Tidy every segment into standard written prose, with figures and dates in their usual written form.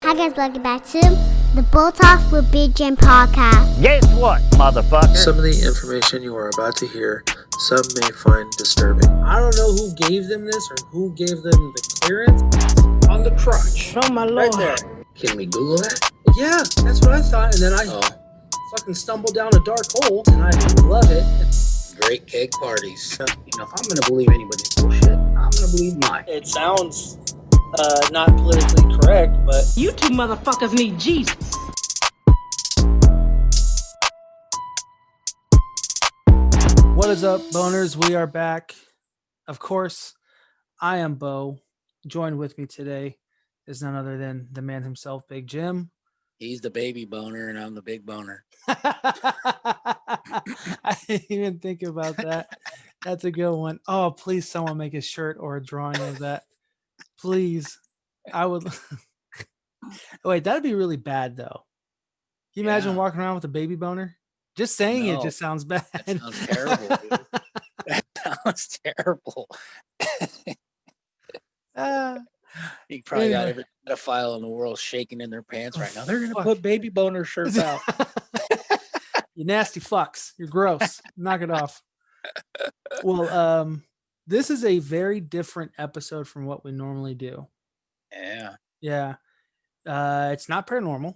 Hi guys, welcome back to the Bull Talk with Big Jim podcast. Guess what, motherfucker? Some of the information you are about to hear, some may find disturbing. I don't know who gave them this or who gave them the clearance. On the crotch. Oh my Right lord. there. Can we Google that? Yeah, that's what I thought. And then I fucking stumbled down a dark hole and I love it. Great cake parties. If I'm going to believe anybody's bullshit, I'm going to believe mine. It sounds not politically correct, but You two motherfuckers need Jesus. What is up, boners? We are back. Of course, I am Bo. Joined with me today is none other than the man himself, Big Jim. He's the baby boner and I'm the big boner. I didn't even think about that. That's a good one. Oh, please, someone make a shirt or a drawing of that. Please. I would. Wait, that'd be really bad, though. Can you imagine walking around with a baby boner? Just saying it just sounds bad. That sounds terrible, dude. That sounds terrible. You probably got every pedophile in the world shaking in their pants right now. They're going to put baby boner shirts out. You nasty fucks. You're gross. Knock it off. Well, this is a very different episode from what we normally do. Yeah. Yeah. It's not paranormal.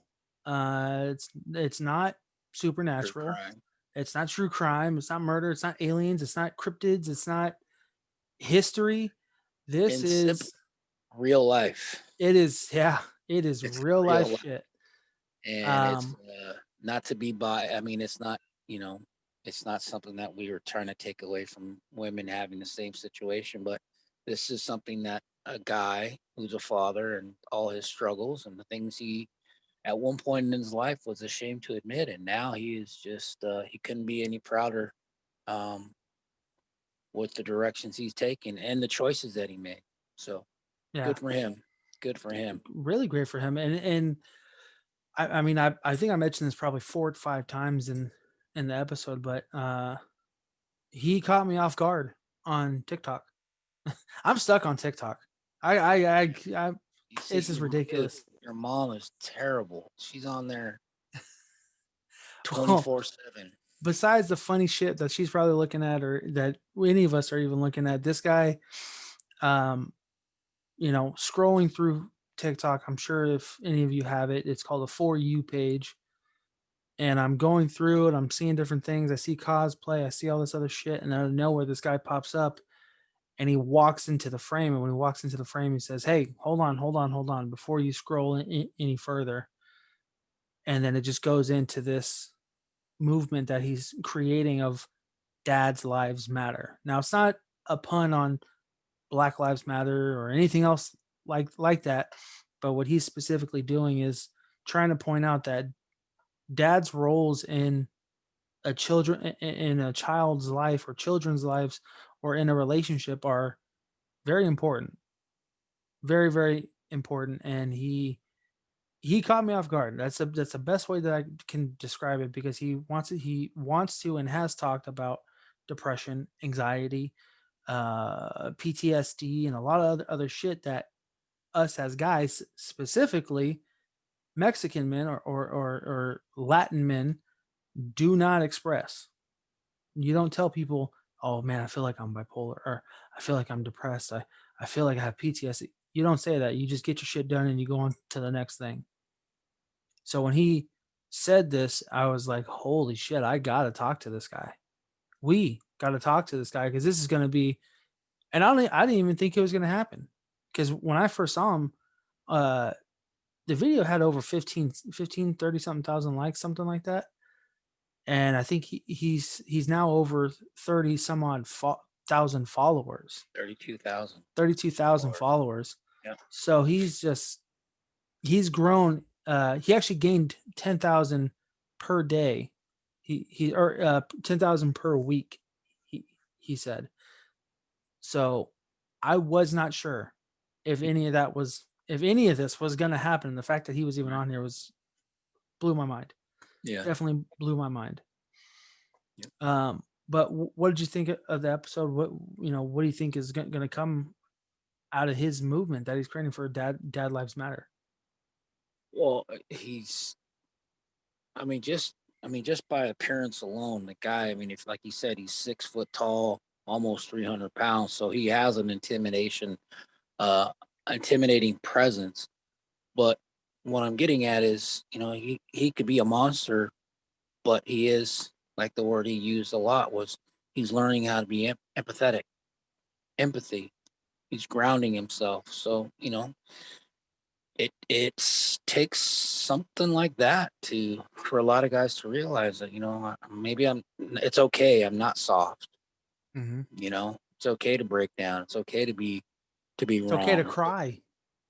It's not supernatural. It's not true crime. It's not murder. It's not aliens. It's not cryptids. It's not history. This is real life. It is. Yeah. It is real life shit. And it's not to be it's not, it's not something that we were trying to take away from women having the same situation, but this is something that a guy who's a father and all his struggles and the things he at one point in his life was ashamed to admit, and now he is just he couldn't be any prouder with the directions he's taken and the choices that he made. So good for him. Good for him. Really great for him. And I think I mentioned this probably 4 or 5 times in the episode, but he caught me off guard on TikTok. I'm stuck on TikTok. This is ridiculous. Your mom is terrible. She's on there 24/7. Besides the funny shit that she's probably looking at, or that any of us are even looking at, this guy, scrolling through TikTok, I'm sure if any of you have it, it's called a For You page. And I'm going through it. I'm seeing different things. I see cosplay. I see all this other shit. And out of nowhere, this guy pops up and he walks into the frame. And when he walks into the frame, he says, "Hey, hold on. Before you scroll any further." And then it just goes into this movement that he's creating of Dad's Lives Matter. Now, it's not a pun on Black Lives Matter or anything else like that. But what he's specifically doing is trying to point out that dad's roles in a child's life or children's lives or in a relationship are very important. Very, very important. And he caught me off guard. That's the best way that I can describe it, because he wants to and has talked about depression, anxiety, PTSD, and a lot of other shit that us as guys, specifically Mexican men or Latin men, do not express. You don't tell people, "Oh man, I feel like I'm bipolar," or "I feel like I'm depressed. I feel like I have PTSD." You don't say that. You just get your shit done and you go on to the next thing. So when he said this, I was like, holy shit, I got to talk to this guy. We got to talk to this guy, because this is going to be, and I didn't even think it was going to happen, because when I first saw him, the video had over 30 something thousand likes, something like that. And I think he's now over 30 some odd thousand followers. 32,000 followers. Yeah. So he's grown. He actually gained 10,000 per day. He 10,000 per week. He said. So I was not sure if any of this was going to happen. The fact that he was even on here blew my mind. Yeah, definitely blew my mind. Yep. But what did you think of the episode? What do you think is going to come out of his movement that he's creating for Dad Lives Matter? Well, he's. I mean, just by appearance alone, the guy. I mean, if like he said, he's 6 foot tall, almost 300 pounds, so he has an intimidating presence. But what I'm getting at is, he could be a monster, but he is, like the word he used a lot was, he's learning how to be empathetic, empathy. He's grounding himself. So, it takes something like that to for a lot of guys to realize that, maybe it's okay. I'm not soft. Mm-hmm. It's okay to break down. It's okay to be It's okay to wrong. cry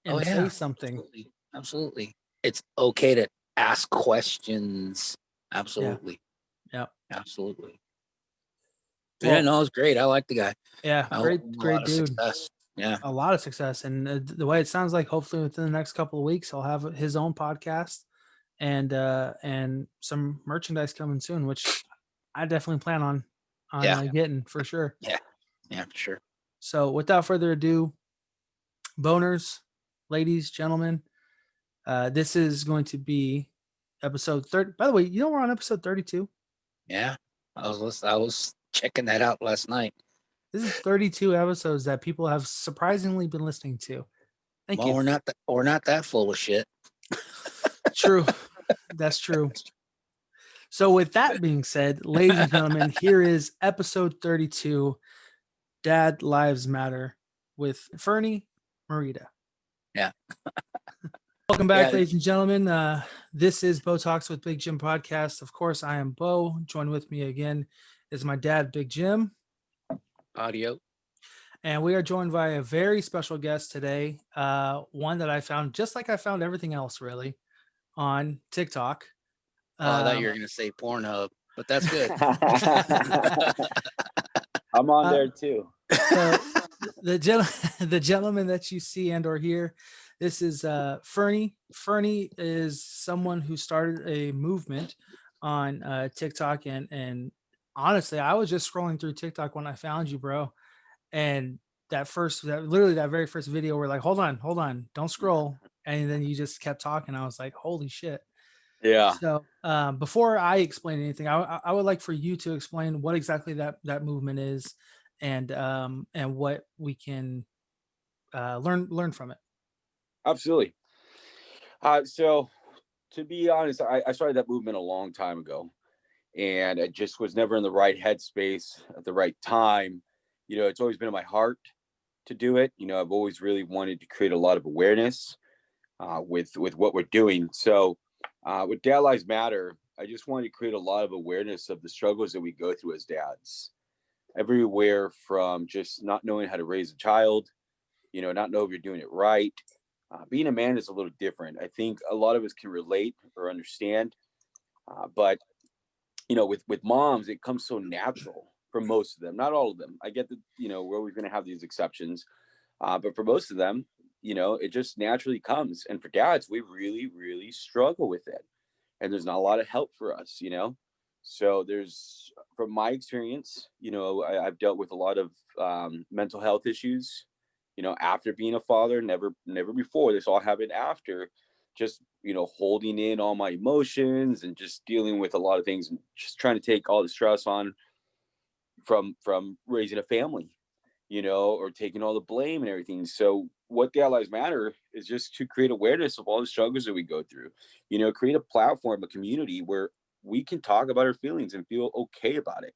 Oh and yeah, say something. absolutely, absolutely. It's okay to ask questions. Yeah. Absolutely, Yeah. absolutely. Yeah, Well, no, it's great. I like the guy. yeah, I hope him a great lot of dude. success. Yeah, A lot of success, and the way it sounds like, hopefully within the next couple of weeks, he'll have his own podcast and some merchandise coming soon, which I definitely plan on yeah, getting for sure. yeah, yeah, for sure. So, without further ado, boners, ladies, gentlemen, this is going to be episode 30. By the way, we're on episode 32. Yeah, I was checking that out last night. This is 32 episodes that people have surprisingly been listening to. Thank Well, you. we're not that full of shit. True. That's true. So, with that being said, ladies and gentlemen, here is episode 32, Dad Lives Matter, with Fernando Merida. Yeah. Welcome back, Yeah. ladies and gentlemen. This is Bo Talks with Big Jim podcast. Of course, I am Bo. Joined with me again is my dad, Big Jim. Audio. And we are joined by a very special guest today. One that I found, just like I found everything else, really, on TikTok. I thought you were going to say Pornhub, but that's good. I'm on there too. So the gentleman that you see and or hear, this is Fernie. Fernie is someone who started a movement on TikTok, and honestly, I was just scrolling through TikTok when I found you, bro. And that very first video, we're like, hold on, don't scroll, and then you just kept talking. I was like, holy shit. Yeah. So before I explain anything, I would like for you to explain what exactly that movement is, and what we can learn from it. Absolutely. So to be honest, I started that movement a long time ago, and I just was never in the right headspace at the right time. It's always been in my heart to do it. I've always really wanted to create a lot of awareness with what we're doing. So with Dad Lives Matter, I just wanted to create a lot of awareness of the struggles that we go through as dads, everywhere from just not knowing how to raise a child, not know if you're doing it right. Being a man is a little different. I think a lot of us can relate or understand, but with moms, it comes so natural for most of them. Not all of them. I get that. We're always going to have these exceptions, but for most of them, it just naturally comes. And for dads, we really, really struggle with it, and there's not a lot of help for us. So from my experience, I've dealt with a lot of mental health issues. After being a father, never before. This all happened after, just holding in all my emotions and just dealing with a lot of things and just trying to take all the stress on from raising a family, or taking all the blame and everything. So what Dad Lives Matter is just to create awareness of all the struggles that we go through, create a platform, a community where we can talk about our feelings and feel okay about it.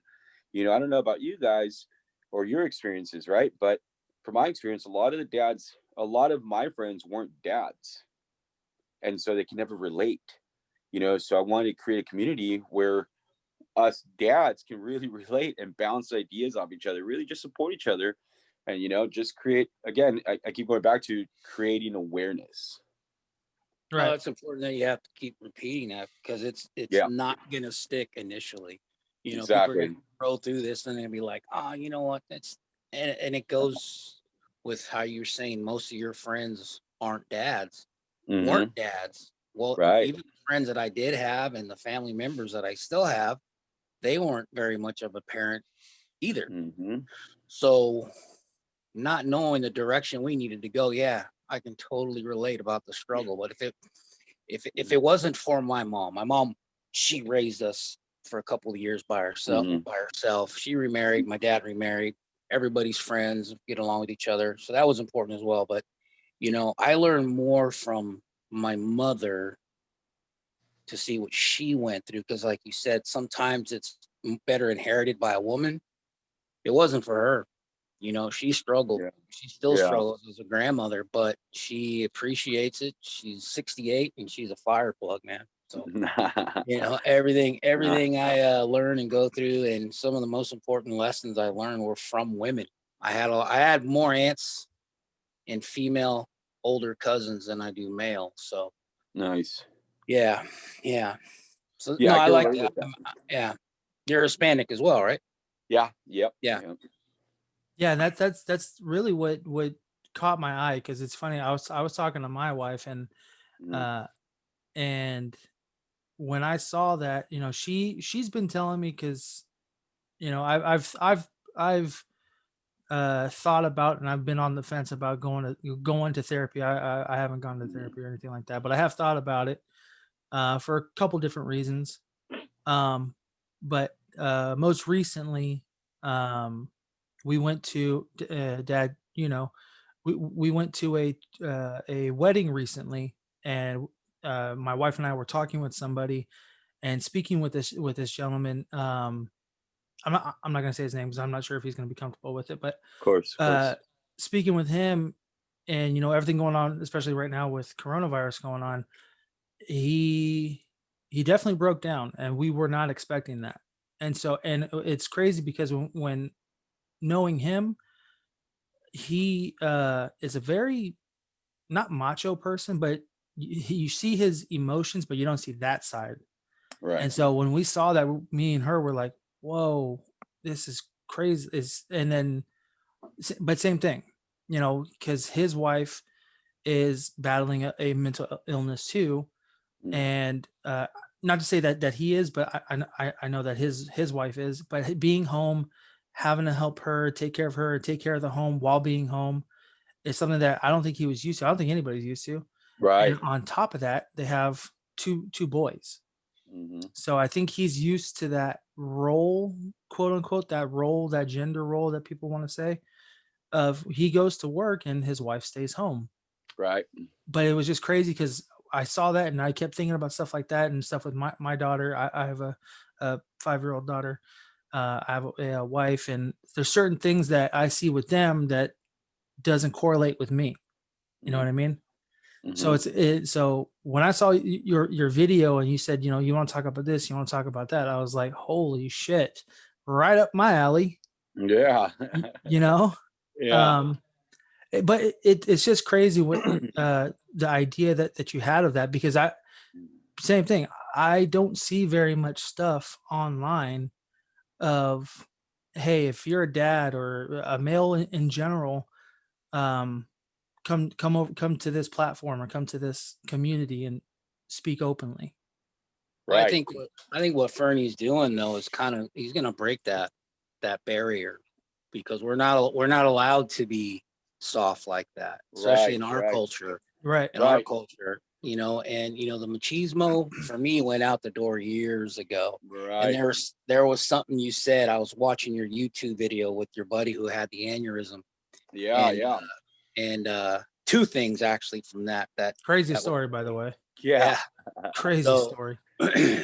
I don't know about you guys or your experiences, right? But from my experience, a lot of my friends weren't dads. And so they can never relate, so I wanted to create a community where us dads can really relate and bounce ideas off each other, really just support each other. And, just create, again, I keep going back to creating awareness. Right. It's important that you have to keep repeating that, because it's not going to stick initially. People are going to roll through this and they'll be like, you know what? And it goes with how you're saying most of your friends aren't dads, weren't dads. Well, even the friends that I did have and the family members that I still have, they weren't very much of a parent either. So not knowing the direction we needed to go, I can totally relate about the struggle. But if it wasn't for my mom, she raised us for a couple of years by herself. She remarried, my dad remarried, everybody's friends, get along with each other. So that was important as well. But, you know, I learned more from my mother to see what she went through. Because like you said, sometimes it's better inherited by a woman. It wasn't for her. You know, she struggled. Yeah. She still Yeah. struggles as a grandmother, but she appreciates it. She's 68 and she's a fire plug, man. So, you know, everything I learn and go through, and some of the most important lessons I learned were from women. I had more aunts and female older cousins than I do male. So Nice. yeah. So Yeah, no, I I can like relate that. with that. Yeah. You're Hispanic as well, right? Yeah. Yep. Yeah. Yep. Yeah, and that's really what caught my eye, because it's funny. I was talking to my wife, and Mhm. and when I saw that, you know, she's been telling me, because you know, I've thought about, and I've been on the fence about going to therapy. I haven't gone to therapy or anything like that, but I have thought about it for a couple different reasons. But most recently, we went to Dad. You know, we went to a wedding recently, and my wife and I were talking with somebody and speaking with this gentleman. I'm not gonna say his name because I'm not sure if he's gonna be comfortable with it, but Of course. speaking with him, and you know, everything going on, especially right now with coronavirus going on, he he definitely broke down, and we were not expecting that. And so, and it's crazy because when knowing him, he is a very not macho person, but you see his emotions, but you don't see that side. Right. And so when we saw that, me and her were like, "Whoa, this is crazy!" And then, but same thing, you know, because his wife is battling a mental illness too, Mm. and not to say that he is, but I know that his wife is. But being home, having to help her, take care of her, take care of the home while being home is something that I don't think he was used to. I don't think anybody's used to. And Right. on top of that, they have two boys. Hmm. So I think he's used to that role, quote unquote, that role, that gender role that people want to say, of he goes to work and his wife stays home. Right. But it was just crazy because I saw that and I kept thinking about stuff like that and stuff with my daughter. I have a 5-year-old daughter. I have a wife, and there's certain things that I see with them that doesn't correlate with me. You know what I mean? So Hmm. so when I saw your video and you said, you know, you want to talk about this, you want to talk about that, I was like, holy shit, right up my alley. Yeah. You know, Yeah. um, but it's just crazy what the idea that you had of that, because same thing. I don't see very much stuff online of, hey, if you're a dad or a male in general, um, come to this platform or come to this community and speak openly. I Right. think what Fernie's doing though is he's going to break that barrier, because we're not allowed to be soft like that, especially Right. in our Right. culture. Right. In our Right. culture, you know, and you know, the machismo for me went out the door years ago. And Right. there was something you said. I was watching your YouTube video with your buddy who had the aneurysm, Yeah. and Yeah. two things actually from that Crazy that was, story, by the way. Yeah. yeah. Crazy So story.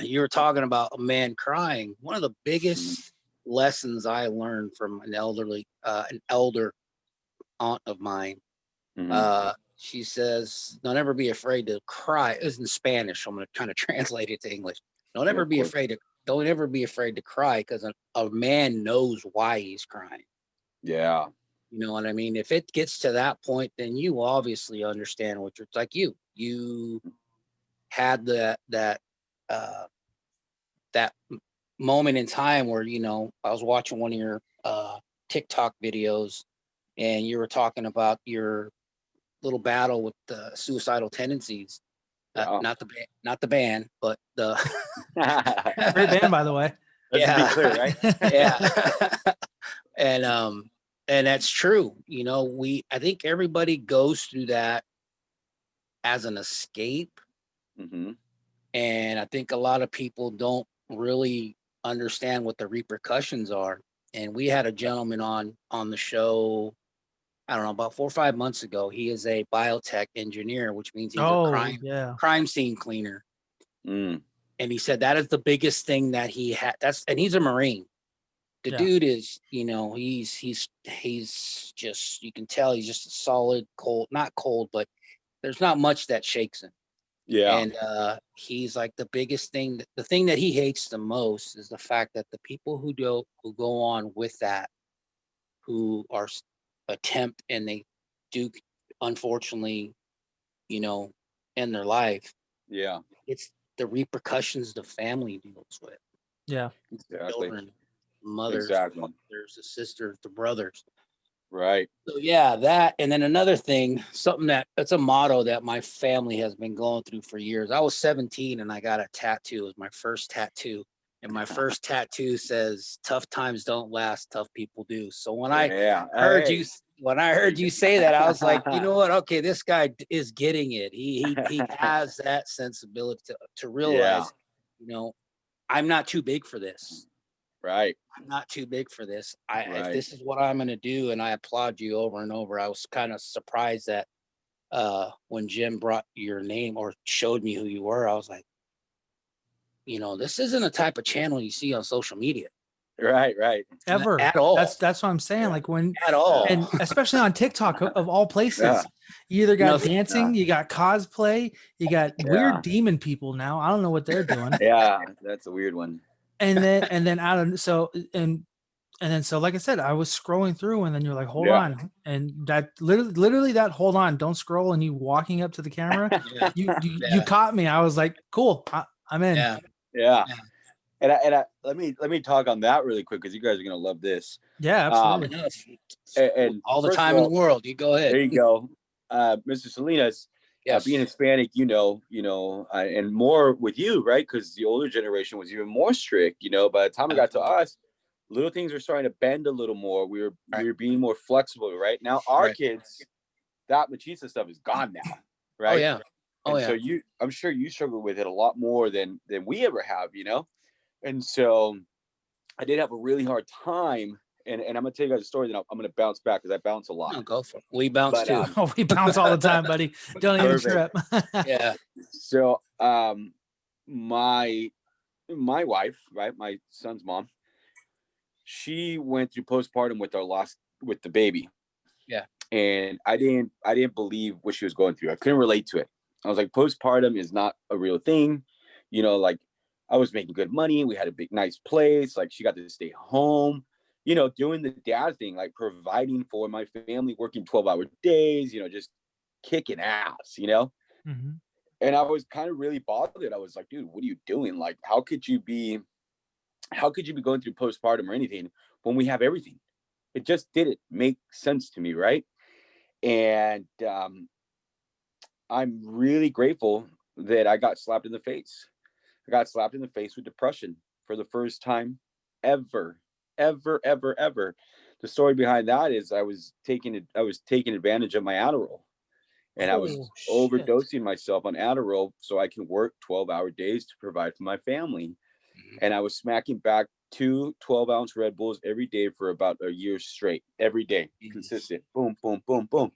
you were talking about a man crying. One of the Mhm. biggest lessons I learned from an elder aunt of mine. Mhm. She says, "Don't ever be afraid to cry." It's in Spanish. So I'm going to kind of translate it to English. Don't Yeah, ever of be course. afraid to. Don't ever be afraid to cry, because a man knows why he's crying. Yeah. You know what I mean? If it gets to that point, then you obviously understand what you're like. You had uh, that moment in time where, you know, I was watching one of your TikTok videos, and you were talking about your little battle with the suicidal tendencies. Yeah. Not the band, but the Great band, by the way. Let's be yeah, clear, right? yeah, and that's true. You know, I think everybody goes through that as an escape, Mm-hmm. And I think a lot of people don't really understand what the repercussions are. And we had a gentleman on the show, I don't know, about 4 or 5 months ago. He is a biotech engineer, which means he's a Oh, yeah. crime scene cleaner. Mm. And he said that is the biggest thing that he had. And he's a Marine. The Yeah. dude is, he's just, you can tell he's just a solid, cold, not cold, but there's not much that shakes him. Yeah. And he's like the biggest thing, the thing that he hates the most is the fact that the people who go on with that, who are attempt and they do unfortunately, end their life. Yeah. It's the repercussions the family deals with. Yeah. Exactly. Children, mothers, Exactly. fathers, the sisters, the brothers. Right. So yeah, that, and then another thing, something that's a motto that my family has been going through for years. I was 17 and I got a tattoo. It was my first tattoo. And my first tattoo says, "Tough times don't last, tough people do." So when I heard you say that, I was like, you know what? Okay, this guy is getting it. He has that sensibility to realize, I'm not too big for this. Right. I'm not too big for this. If Right. this is what I'm going to do, and I applaud you over and over. I was kind of surprised that when Jim brought your name or showed me who you were, I was like, this isn't a type of channel you see on social media. Right. Right. Ever. At all. That's what I'm saying. Like when At all. and especially on TikTok of all places. Yeah. You either got No, dancing, you got cosplay, you got weird demon people now. I don't know what they're doing. Yeah, that's a weird one. And then out of so like I said, I was scrolling through and then you're like, hold on. And that literally that hold on, don't scroll, and you walking up to the camera, you caught me. I was like, cool, I'm in. Yeah. And let me talk on that really quick because you guys are gonna love this. Yeah, absolutely. And all the time in the world. You go ahead. There you go, Mr. Salinas. Yes. Being Hispanic, and more with you, right? Because the older generation was even more strict. By the time it got to us, little things were starting to bend a little more. We were being more flexible, right? Now our kids, that machista stuff is gone now, right? Oh yeah. So I'm sure you struggle with it a lot more than we ever have, And so I did have a really hard time. And I'm going to tell you guys a story that I'm going to bounce back because I bounce a lot. No, go for it. We bounce too. We bounce all the time, buddy. Don't even trip. Yeah. So my wife, right, my son's mom, she went through postpartum with the baby. Yeah. And I didn't believe what she was going through. I couldn't relate to it. I was like, postpartum is not a real thing. Like I was making good money. We had a big, nice place. Like she got to stay home, doing the dad thing, like providing for my family, working 12-hour days, just kicking ass, Mm-hmm. And I was kind of really bothered. I was like, dude, what are you doing? Like, how could you be going through postpartum or anything when we have everything? It just didn't make sense to me. Right. And I'm really grateful that I got slapped in the face. I got slapped in the face with depression for the first time ever. The story behind that is I was taking advantage of my Adderall, and I was overdosing myself on Adderall so I can work 12-hour days to provide for my family. Mm-hmm. And I was smacking back 2 12-ounce Red Bulls every day for about a year straight, every day, consistent, boom, boom, boom, boom.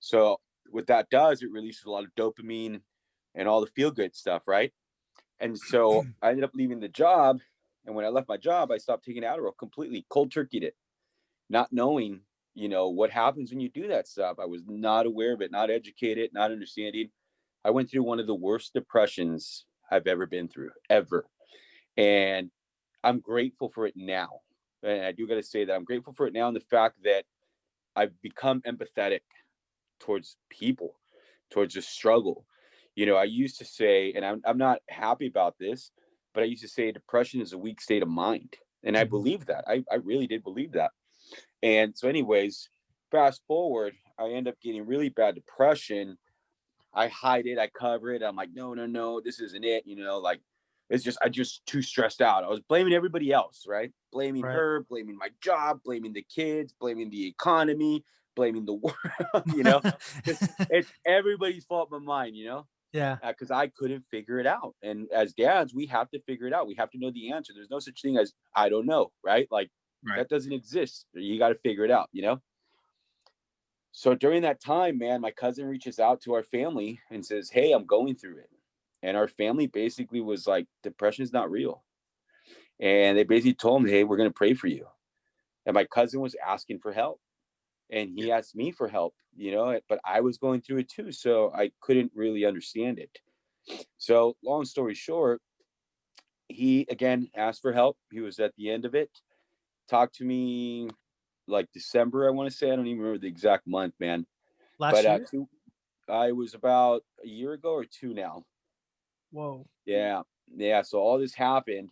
So what that does, it releases a lot of dopamine and all the feel-good stuff, right? And so I ended up leaving the job. And when I left my job, I stopped taking Adderall completely, cold turkeyed it, not knowing, what happens when you do that stuff. I was not aware of it, not educated, not understanding. I went through one of the worst depressions I've ever been through, ever. And I'm grateful for it now. And I do got to say that I'm grateful for it now, and the fact that I've become empathetic towards people, towards the struggle. I used to say, and I'm not happy about this, but I used to say depression is a weak state of mind. And I believe that. I really did believe that. And so anyways, fast forward, I end up getting really bad depression. I hide it. I cover it. I'm like, no, this isn't it. Like I just too stressed out. I was blaming everybody else, right? Blaming her, blaming my job, blaming the kids, blaming the economy, blaming the world, it's everybody's fault but mine, Yeah. Because I couldn't figure it out. And as dads, we have to figure it out. We have to know the answer. There's no such thing as I don't know, right? Like that doesn't exist. You got to figure it out, you know? So during that time, man, my cousin reaches out to our family and says, hey, I'm going through it. And our family basically was like, depression is not real. And they basically told him, hey, we're going to pray for you. And my cousin was asking for help. And he asked me for help, you know, but I was going through it too. So I couldn't really understand it. So long story short, he again asked for help. He was at the end of it, talked to me like December, I want to say. I don't even remember the exact month, man. Last year? I was about a year ago or two now. Whoa. Yeah. Yeah. So all this happened.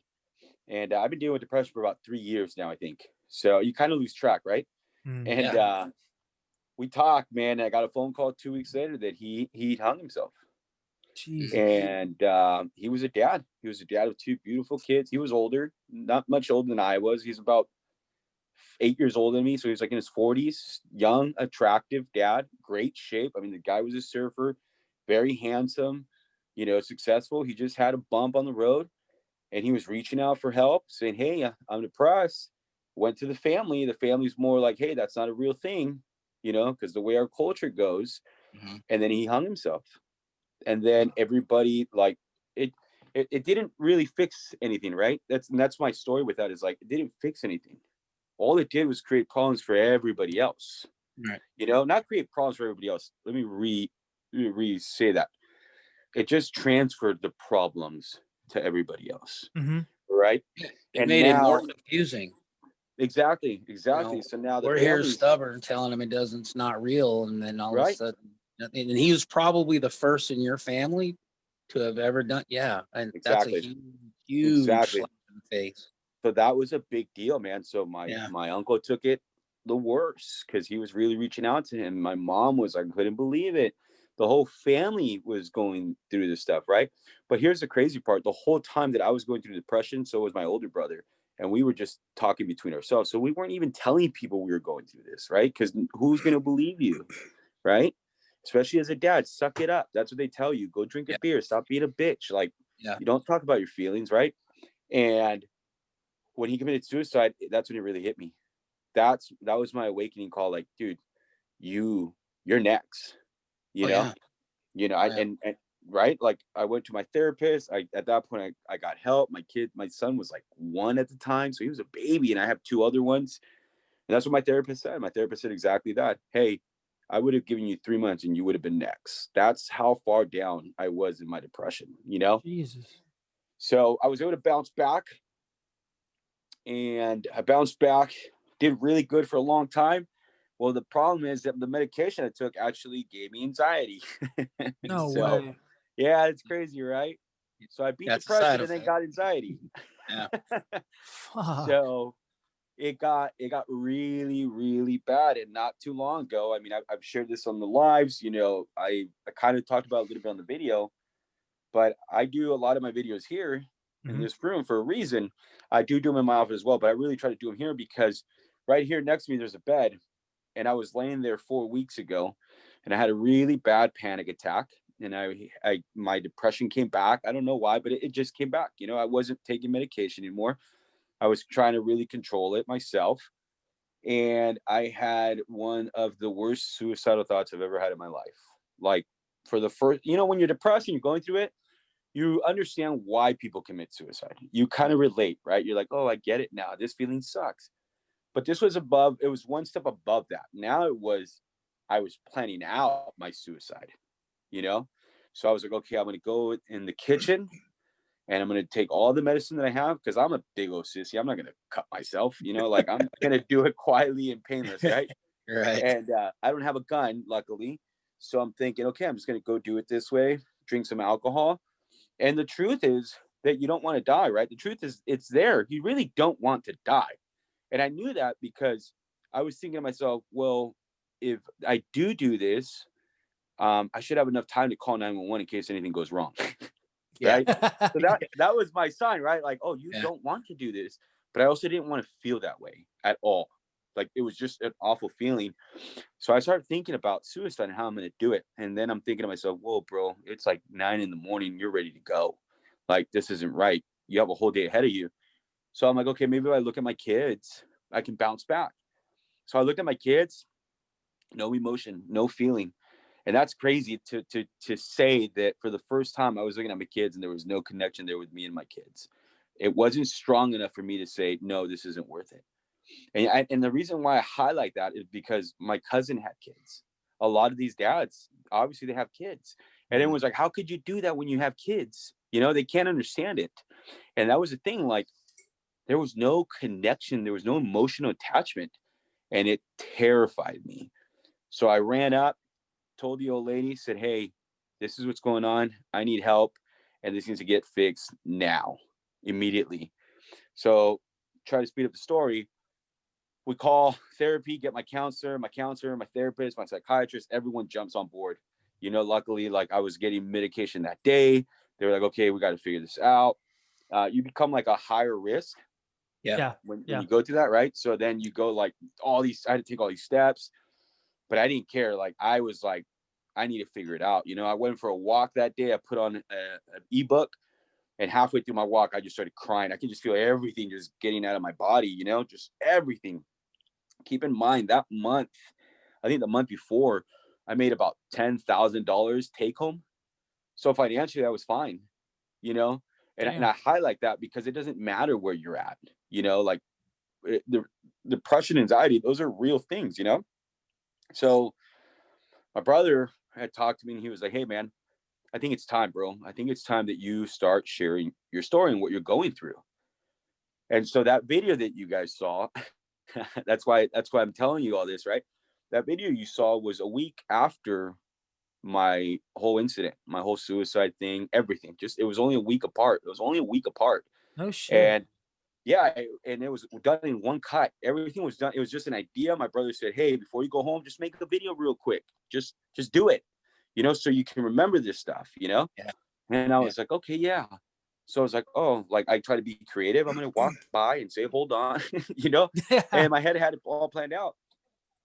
And I've been dealing with depression for about 3 years now, I think. So you kind of lose track, right? And we talked, man. I got a phone call 2 weeks later that he hung himself. Jesus. And he was a dad. He was a dad of 2 beautiful kids. He was older, not much older than I was. He's about 8 years older than me. So he was like in his 40s, young, attractive dad, great shape. I mean, the guy was a surfer, very handsome, you know, successful. He just had a bump on the road and he was reaching out for help, saying, hey, I'm depressed. Went to the family. The family's more like, hey, that's not a real thing, you know, because the way our culture goes. And then he hung himself. And then everybody like it didn't really fix anything, right? That's my story with that is like it didn't fix anything. All it did was create problems for everybody else. Right. You know, not create problems for everybody else. Let me say that. It just transferred the problems to everybody else. Right. It made it more confusing. Exactly. You know, So now we're here stubborn, telling him it's not real, and then all of a sudden, and he was probably the first in your family to have ever done. Yeah, and that's a huge slap in the face. So that was a big deal, man. So my uncle took it the worst because he was really reaching out to him. My mom was like, couldn't believe it. The whole family was going through this stuff, right? But here's the crazy part. The whole time that I was going through depression, so was my older brother. And we were just talking between ourselves. So we weren't even telling people we were going through this, right? Because who's going to believe you, right? Especially as a dad, suck it up. That's what they tell you. Go drink a beer. Stop being a bitch. Like, you don't talk about your feelings, right? And when he committed suicide, that's when it really hit me. That was my awakening call. Like, dude, you're next. You know, and right. Like I went to my therapist. At that point, I got help. My son was like 1 at the time. So he was a baby and I have 2 other ones. And that's what my therapist said. My therapist said exactly that. Hey, I would have given you 3 months and you would have been next. That's how far down I was in my depression, you know? Jesus. So I was able to bounce back. And I bounced back, did really good for a long time. Well, the problem is that the medication I took actually gave me anxiety. No way. Yeah, it's crazy, right? So I beat depression and then got anxiety. Yeah. So it got really, really bad. And not too long ago, I mean, I've shared this on the lives, you know, I kind of talked about a little bit on the video, but I do a lot of my videos here in this room for a reason. I do them in my office as well, but I really try to do them here because right here next to me, there's a bed. And I was laying there 4 weeks ago and I had a really bad panic attack. And my depression came back. I don't know why, but it just came back. You know, I wasn't taking medication anymore. I was trying to really control it myself. And I had one of the worst suicidal thoughts I've ever had in my life. Like for the first, you know, when you're depressed and you're going through it, you understand why people commit suicide. You kind of relate, right? You're like, oh, I get it now. This feeling sucks. But this was it was one step above that. Now I was planning out my suicide, you know? So I was like, okay, I'm going to go in the kitchen and I'm going to take all the medicine that I have because I'm a big old sissy. I'm not going to cut myself, you know, like I'm going to do it quietly and painless, right? Right. And I don't have a gun, luckily. So I'm thinking, okay, I'm just going to go do it this way, drink some alcohol. And the truth is that you don't want to die, right? The truth is it's there. You really don't want to die. And I knew that because I was thinking to myself, well, if I do this, I should have enough time to call 911 in case anything goes wrong. Right. So that was my sign, right? Like, oh, you don't want to do this. But I also didn't want to feel that way at all. Like, it was just an awful feeling. So I started thinking about suicide and how I'm going to do it. And then I'm thinking to myself, whoa, bro, it's like 9 a.m. You're ready to go. Like, this isn't right. You have a whole day ahead of you. So I'm like, okay, maybe if I look at my kids, I can bounce back. So I looked at my kids, no emotion, no feeling. And that's crazy to say that for the first time I was looking at my kids and there was no connection there with me and my kids. It wasn't strong enough for me to say, no, this isn't worth it. And the reason why I highlight that is because my cousin had kids. A lot of these dads, obviously they have kids. And everyone's like, how could you do that when you have kids? You know, they can't understand it. And that was the thing. Like, there was no connection. There was no emotional attachment. And it terrified me. So I ran up, told the old lady, said, hey, this is what's going on. I need help. And this needs to get fixed now, immediately. So try to speed up the story. We call therapy, get my counselor, my therapist, my psychiatrist, everyone jumps on board. You know, luckily, like, I was getting medication that day. They were like, okay, we got to figure this out. You become like a higher risk. Yeah. When you go through that, right? So then you go like I had to take all these steps, but I didn't care. Like, I was like, I need to figure it out. You know, I went for a walk that day. I put on an ebook, and halfway through my walk, I just started crying. I can just feel everything just getting out of my body, you know, just everything. Keep in mind that month, I think the month before, I made about $10,000 take home. So financially, that was fine, you know, and I highlight that because it doesn't matter where you're at, you know, like the depression, anxiety, those are real things, you know. So my brother had talked to me and he was like, hey, man, I think it's time, bro. I think it's time that you start sharing your story and what you're going through. And so that video that you guys saw, that's why I'm telling you all this, right? That video you saw was a week after my whole incident, my whole suicide thing, everything. Just, it was only a week apart. No shit. And yeah, and it was done in one cut. Everything was done. It was just an idea. My brother said, hey, before you go home, just make a video real quick. Just do it, you know, so you can remember this stuff, you know? Yeah. And I was like, okay, yeah. So I was like, oh, like, I try to be creative. I'm going to walk by and say, hold on, you know? And my head had it all planned out,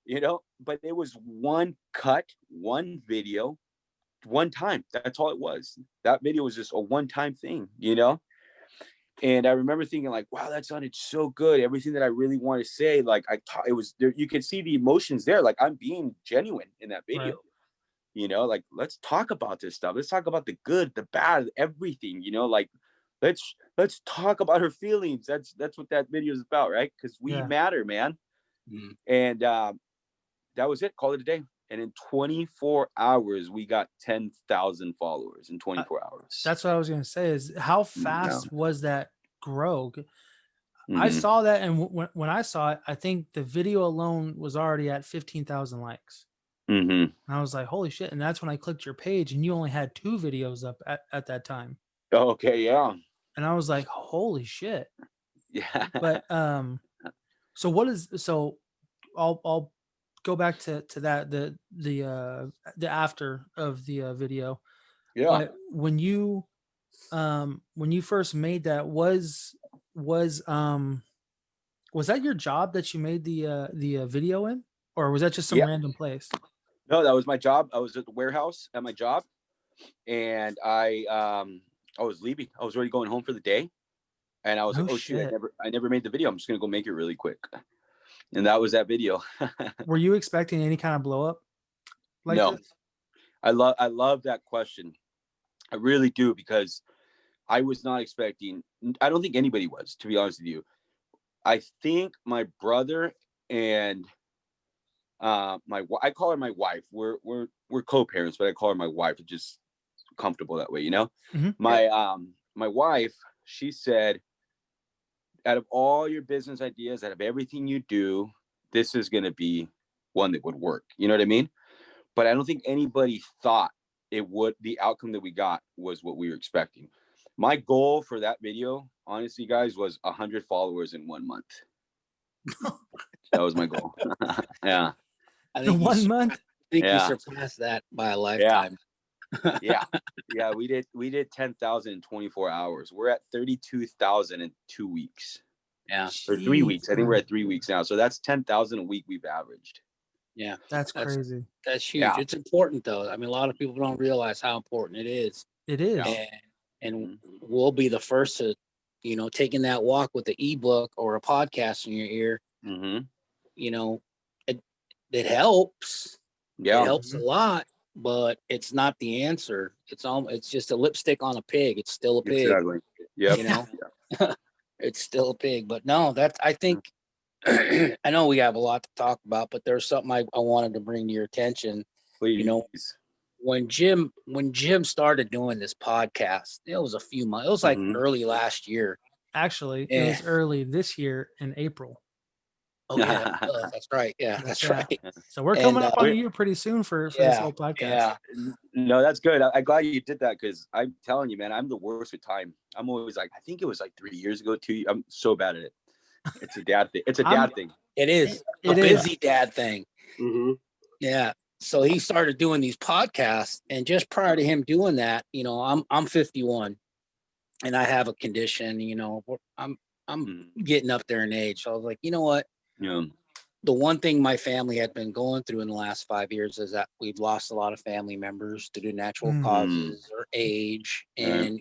you know? But it was one cut, one video, one time. That's all it was. That video was just a one-time thing, you know? And I remember thinking like, wow, that sounded so good. Everything that I really want to say, like, it was there. You could see the emotions there. Like, I'm being genuine in that video, Right. you know, like, let's talk about this stuff. Let's talk about the good, the bad, everything, you know, like, let's talk about her feelings. That's what that video is about. Right. Cause we matter, man. Mm. And, that was it. Call it a day. And in 24 hours, we got 10,000 followers in 24 hours. That's what I was going to say is how fast was that grow? Mm-hmm. I saw that. And when I saw it, I think the video alone was already at 15,000 likes. Mm-hmm. And I was like, holy shit. And that's when I clicked your page and you only had 2 videos up at that time. Oh, okay. Yeah. And I was like, holy shit. Yeah. But, so I'll go back to that, the after of the video. Yeah. But when you first made that, was that your job that you made the video in, or was that just some random place? No, that was my job. I was at the warehouse at my job, and I was leaving. I was already going home for the day, and I was like, oh shit, I never made the video. I'm just gonna go make it really quick. And that was that video. Were you expecting any kind of blow up? Like no. this? I love that question. I really do, because I was not expecting. I don't think anybody was, to be honest with you. I think my brother and I call her my wife. We're co-parents, but I call her my wife. It's just comfortable that way, you know. Mm-hmm. My wife, she said, out of all your business ideas, out of everything you do, this is going to be one that would work. You know what I mean? But I don't think anybody thought it would. The outcome that we got was what we were expecting. My goal for that video, honestly, guys, was 100 followers in 1 month. That was my goal. Yeah. I think 1 month? I think you surpassed that by a lifetime. Yeah. We did 10,000 in 24 hours. We're at 32,000 in 2 weeks. Yeah. For 3 weeks. I think we're Jeez, at 3 weeks now. So that's 10,000 a week we've averaged. Yeah. that's That's crazy. that's huge. Yeah. It's important though. I mean, a lot of people don't realize how important it is. It is. Yeah. And we'll be the first to, taking that walk with the ebook or a podcast in your ear. Mm-hmm. It helps. Yeah. It helps a lot, but it's not the answer. It's just a lipstick on a pig. It's still a pig. Exactly. Yep. You know, it's still a pig. But no, I think I know we have a lot to talk about, but there's something I wanted to bring to your attention. Please. When Jim started doing this podcast, it was a few months. It was like early last year. Actually, it was early this year in April. Oh yeah, that's right. Yeah, that's right. So we're coming up on a year pretty soon for this whole podcast. Yeah. No, that's good. I'm glad you did that because I'm telling you, man, I'm the worst with time. I'm always like, I think it was like 3 years ago, 2 years. I'm so bad at it. It's a dad thing. It's a dad thing. It is a busy dad thing. Mm-hmm. Yeah. So he started doing these podcasts, and just prior to him doing that, I'm 51, and I have a condition. I'm getting up there in age. So I was like, you know what? Yeah. The one thing my family had been going through in the last 5 years is that we've lost a lot of family members due to natural causes or age. And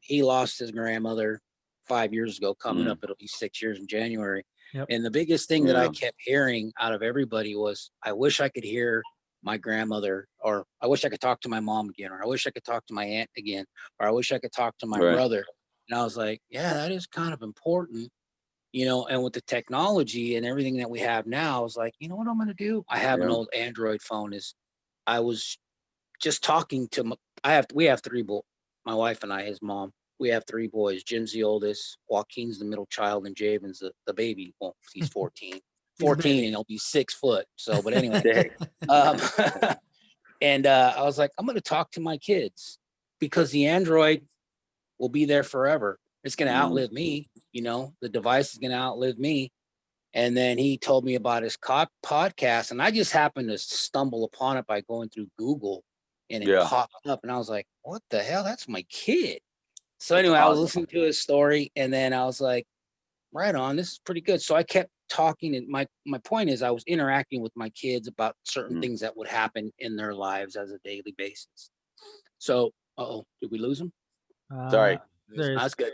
he lost his grandmother 5 years ago. Coming up, it'll be 6 years in January. Yep. And the biggest thing that I kept hearing out of everybody was, I wish I could hear my grandmother, or I wish I could talk to my mom again, or I wish I could talk to my aunt again, or I wish I could talk to my brother. And I was like, yeah, that is kind of important. And with the technology and everything that we have now, I was like, you know what I'm going to do? I have an old Android phone. I was just talking to we have 3 boys, my wife and I, his mom. We have 3 boys. Jim's the oldest, Joaquin's the middle child, and Javen's the baby. Well, he's 14. 14 and he'll be 6 foot. So, but anyway, and I was like, I'm going to talk to my kids because the Android will be there forever. It's going to outlive me. The device is going to outlive me. And then he told me about his podcast, and I just happened to stumble upon it by going through Google, and it popped up, and I was like, what the hell? That's my kid. So anyway, I was listening to his story, and then I was like, right on, this is pretty good. So I kept talking, and my point is I was interacting with my kids about certain things that would happen in their lives as a daily basis. So, did we lose him? Sorry. That's good.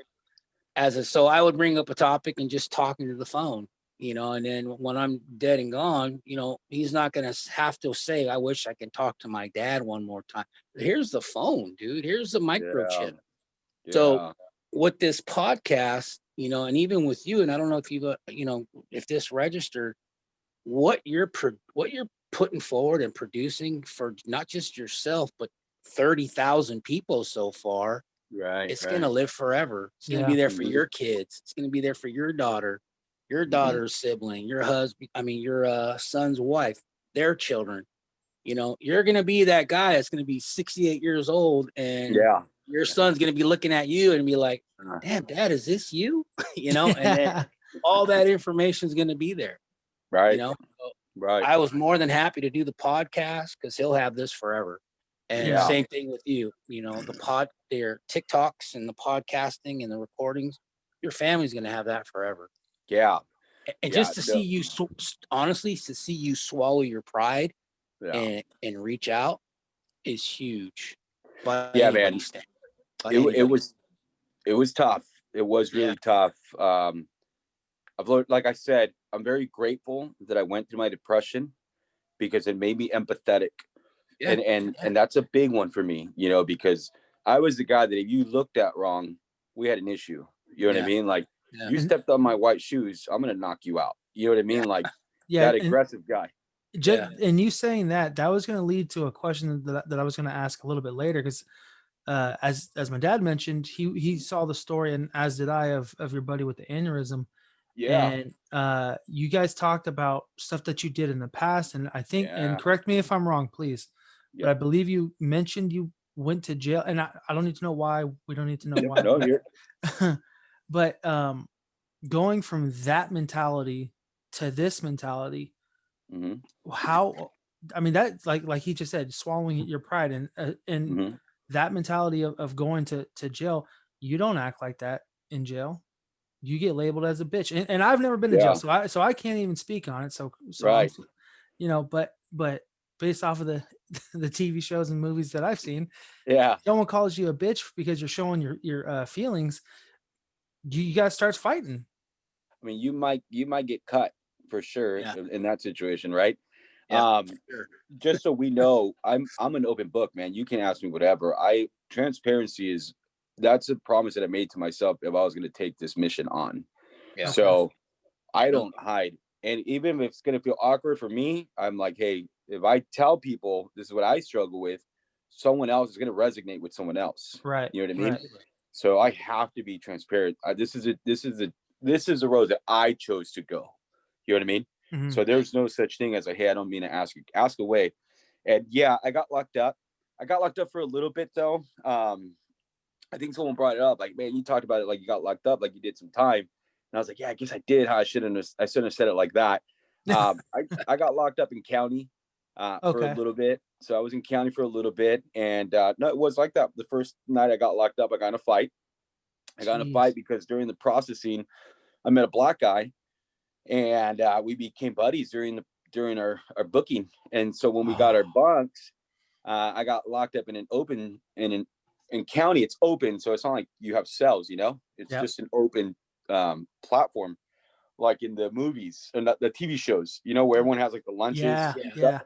So I would bring up a topic and just talking to the phone, and then when I'm dead and gone, he's not going to have to say, I wish I could talk to my dad one more time. Here's the phone, dude. Here's the microchip. Yeah. So with this podcast, and even with you, and I don't know if you, if this registered, what you're putting forward and producing for not just yourself, but 30,000 people so far. Right. It's going to live forever. It's going to be there for your kids. It's going to be there for your daughter, your daughter's sibling, your husband, your son's wife, their children. You're going to be that guy that's going to be 68 years old, and your son's going to be looking at you and be like, damn, Dad, is this you? And then all that information is going to be there. Right. So right. I was more than happy to do the podcast because he'll have this forever. And same thing with you, their TikToks and the podcasting and the recordings, your family's going to have that forever. Yeah. And just to see you, honestly, to see you swallow your pride and reach out is huge. But man, it was tough. It was really tough. I've learned, like I said, I'm very grateful that I went through my depression because it made me empathetic. Yeah. And that's a big one for me, because I was the guy that if you looked at wrong, we had an issue. You know what I mean? Like you stepped on my white shoes, I'm going to knock you out. You know what I mean? Like that aggressive guy. And you saying that was going to lead to a question that I was going to ask a little bit later. Cause as my dad mentioned, he saw the story, and as did I, of your buddy with the aneurysm. Yeah. And you guys talked about stuff that you did in the past. And I think, and correct me if I'm wrong, please. But I believe you mentioned you went to jail, and I don't need to know why. We don't need to know why. No, but going from that mentality to this mentality, how? I mean, that like he just said, swallowing your pride, and that mentality of going to jail. You don't act like that in jail. you get labeled as a bitch. And I've never been to jail, so I can't even speak on it. So Right. but based off of the the TV shows and movies that I've seen, Yeah. someone calls you a bitch because you're showing your feelings, you got to start fighting. I mean, you might get cut for sure in that situation, right? Yeah, Just so we know, I'm an open book, man. You can ask me whatever. Transparency that's a promise that I made to myself if I was going to take this mission on. Yeah. So I don't hide. And even if it's going to feel awkward for me, I'm like, hey, if I tell people this is what I struggle with, someone else is going to resonate with someone else. Right. You know what I mean? Right. So I have to be transparent. This is the road that I chose to go. You know what I mean? Mhm. So there's no such thing as hey, I don't mean to ask away. And yeah, I got locked up. I got locked up for a little bit though. I think someone brought it up, like, man, you talked about it like you got locked up, like you did some time. And I was like, yeah, I guess I did. I shouldn't have said it like that. I got locked up in county for a little bit. So I was in county for a little bit. And no, it was like that. The first night I got locked up, I got in a fight. Because during the processing, I met a black guy and we became buddies during our booking. And so when we got our bunks, I got locked up in an open in county. It's open, so it's not like you have cells. It's just an open platform, like in the movies and the TV shows. Where everyone has like the lunches. Yeah.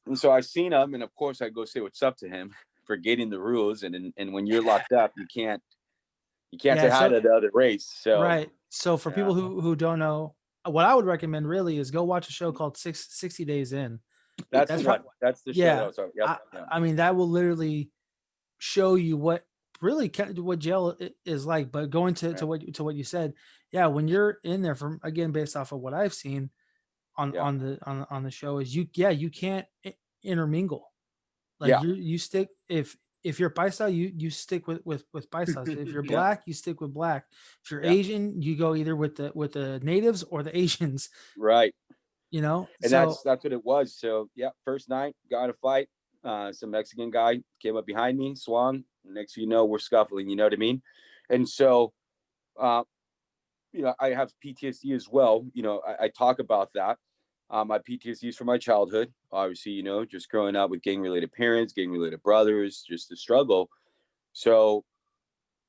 And so I seen him, and of course I go say what's up to him, forgetting the rules. And when you're locked up, you can't say hi to the other race. So right. So for people who don't know, what I would recommend really is go watch a show called 60 Days In. That's the show that I was talking. I mean, that will literally show you what jail is like. But going to what you said, when you're in there, from again based off of what I've seen on the show, is you can't intermingle. Like you stick if you're paisa, you stick with paisas. If you're black, you stick with black. If you're Asian, you go either with the natives or the Asians. Right. And that's what it was. So first night, got in a fight. Some Mexican guy came up behind me, swung. Next thing you know, we're scuffling. You know what I mean? And so, I have PTSD as well. I talk about that. My PTSD is from my childhood. Obviously, just growing up with gang-related parents, gang-related brothers, just the struggle. So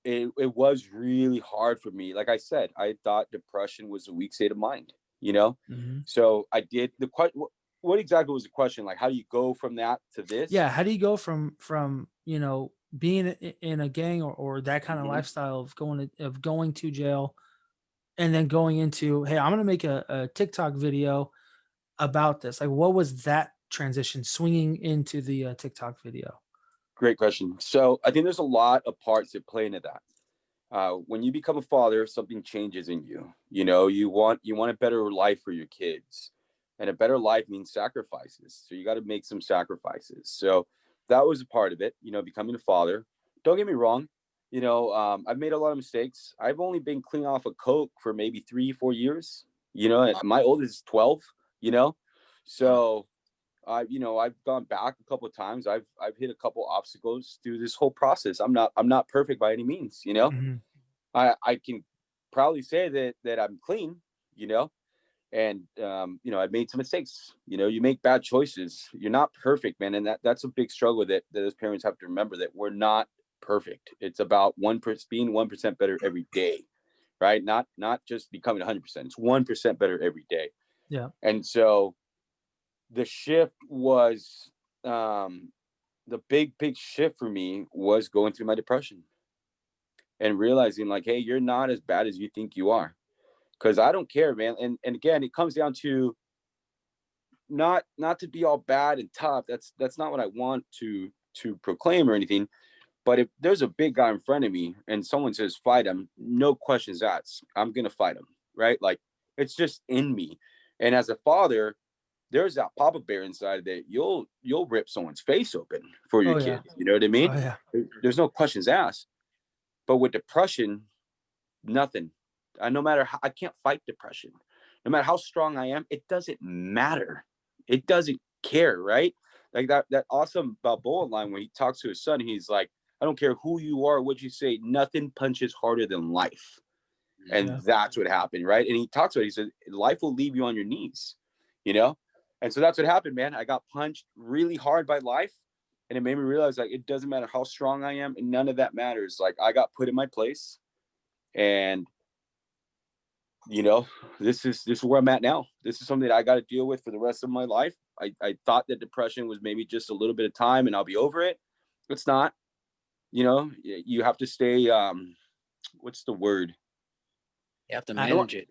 it was really hard for me. Like I said, I thought depression was a weak state of mind. Mm-hmm. So I did the question. What exactly was the question? Like, how do you go from that to this? Yeah. How do you go from being in a gang or that kind of lifestyle of going to jail and then going into, hey, I'm going to make a TikTok video about this. Like, what was that transition swinging into the TikTok video? Great question. So I think there's a lot of parts that play into that. When you become a father, something changes in you. You want a better life for your kids, and a better life means sacrifices. So you got to make some sacrifices. So that was a part of it. Becoming a father. Don't get me wrong. I've made a lot of mistakes. I've only been clean off of coke for maybe 3-4 years. My oldest is 12. So I've gone back a couple of times. I've hit a couple obstacles through this whole process. I'm not perfect by any means. Mm-hmm. I can proudly say that I'm clean. And I've made some mistakes. You make bad choices. You're not perfect, man, and that's a big struggle that as parents have to remember, that we're not perfect. It's about being 1% better every day, right? Not just becoming 100%. It's 1% better every day. Yeah. And so the shift was the big shift for me was going through my depression and realizing like, hey, you're not as bad as you think you are. Because I don't care, man. And again, it comes down to not to be all bad and tough. That's not what I want to proclaim or anything. But if there's a big guy in front of me and someone says fight him, no questions asked, I'm gonna fight him, right? Like, it's just in me. And as a father, there's that papa bear inside that you'll rip someone's face open for your kid. You know what I mean? Oh, yeah. There's no questions asked. But with depression, nothing. No matter how, I can't fight depression. No matter how strong I am, it doesn't matter. It doesn't care, right? Like that awesome Balboa line when he talks to his son, he's like, I don't care who you are, what you say, nothing punches harder than life. And that's what happened, right? And he talks about it, he said, life will leave you on your knees, you know? And so that's what happened, man. I got punched really hard by life. And it made me realize, like, it doesn't matter how strong I am, and none of that matters. Like, I got put in my place, and you know, this is where I'm at now. This is something that I got to deal with for the rest of my life. I thought that depression was maybe just a little bit of time and I'll be over it. It's not. You know, you have to stay. What's the word? You have to manage it.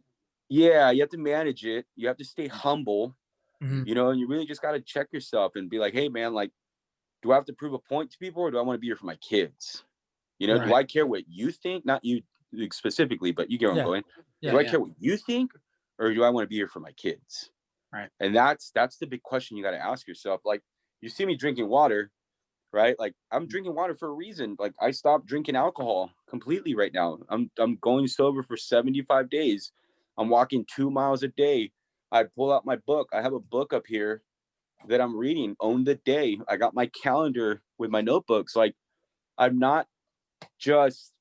Yeah, you have to manage it. You have to stay humble. Mhm. You know, and you really just got to check yourself and be like, hey, man, like, do I have to prove a point to people, or do I want to be here for my kids? You know, do I care what you think? Not you specifically, but you get where I'm going. Do I care what you think, or do I want to be here for my kids? Right. And that's the big question you got to ask yourself. Like, you see me drinking water, right? Like, I'm drinking water for a reason. Like, I stopped drinking alcohol completely right now. I'm going sober for 75 days. I'm walking 2 miles a day. I pull out my book. I have a book up here that I'm reading, Own the Day. I got my calendar with my notebooks. Like, I'm not just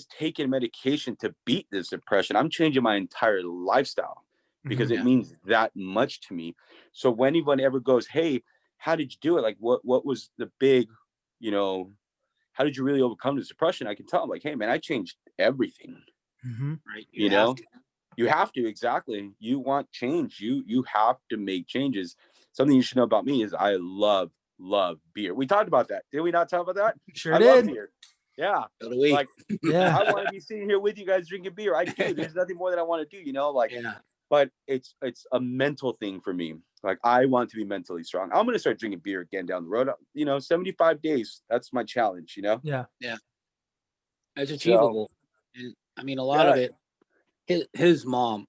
taking medication to beat this depression. I'm changing my entire lifestyle because it means that much to me. So when anyone ever goes, hey, how did you do it? Like, what was the big, you know, how did you really overcome this depression? I can tell them, like, hey, man, I changed everything. Right. You know, you have to, exactly. You want change. You have to make changes. Something you should know about me is I love beer. We talked about that. Did we not talk about that? Sure I did. love beer. Yeah. Like, yeah. I want to be sitting here with you guys drinking beer. I do. There's nothing more that I want to do, you know, like, but it's a mental thing for me. Like, I want to be mentally strong. I'm going to start drinking beer again down the road. You know, 75 days. That's my challenge, you know? Yeah. Yeah. It's achievable. And I mean, a lot of it, his mom,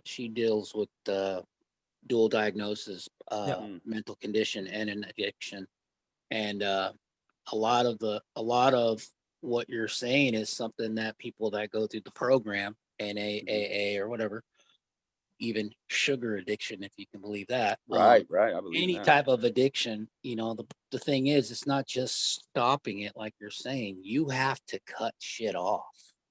she deals with dual diagnosis, mental condition and an addiction. And a lot of what you're saying is something that people that go through the program, NAAA or whatever, even sugar addiction, if you can believe that. Right. I believe any that. type of addiction, you know, the thing is, it's not just stopping it, like you're saying. You have to cut shit off.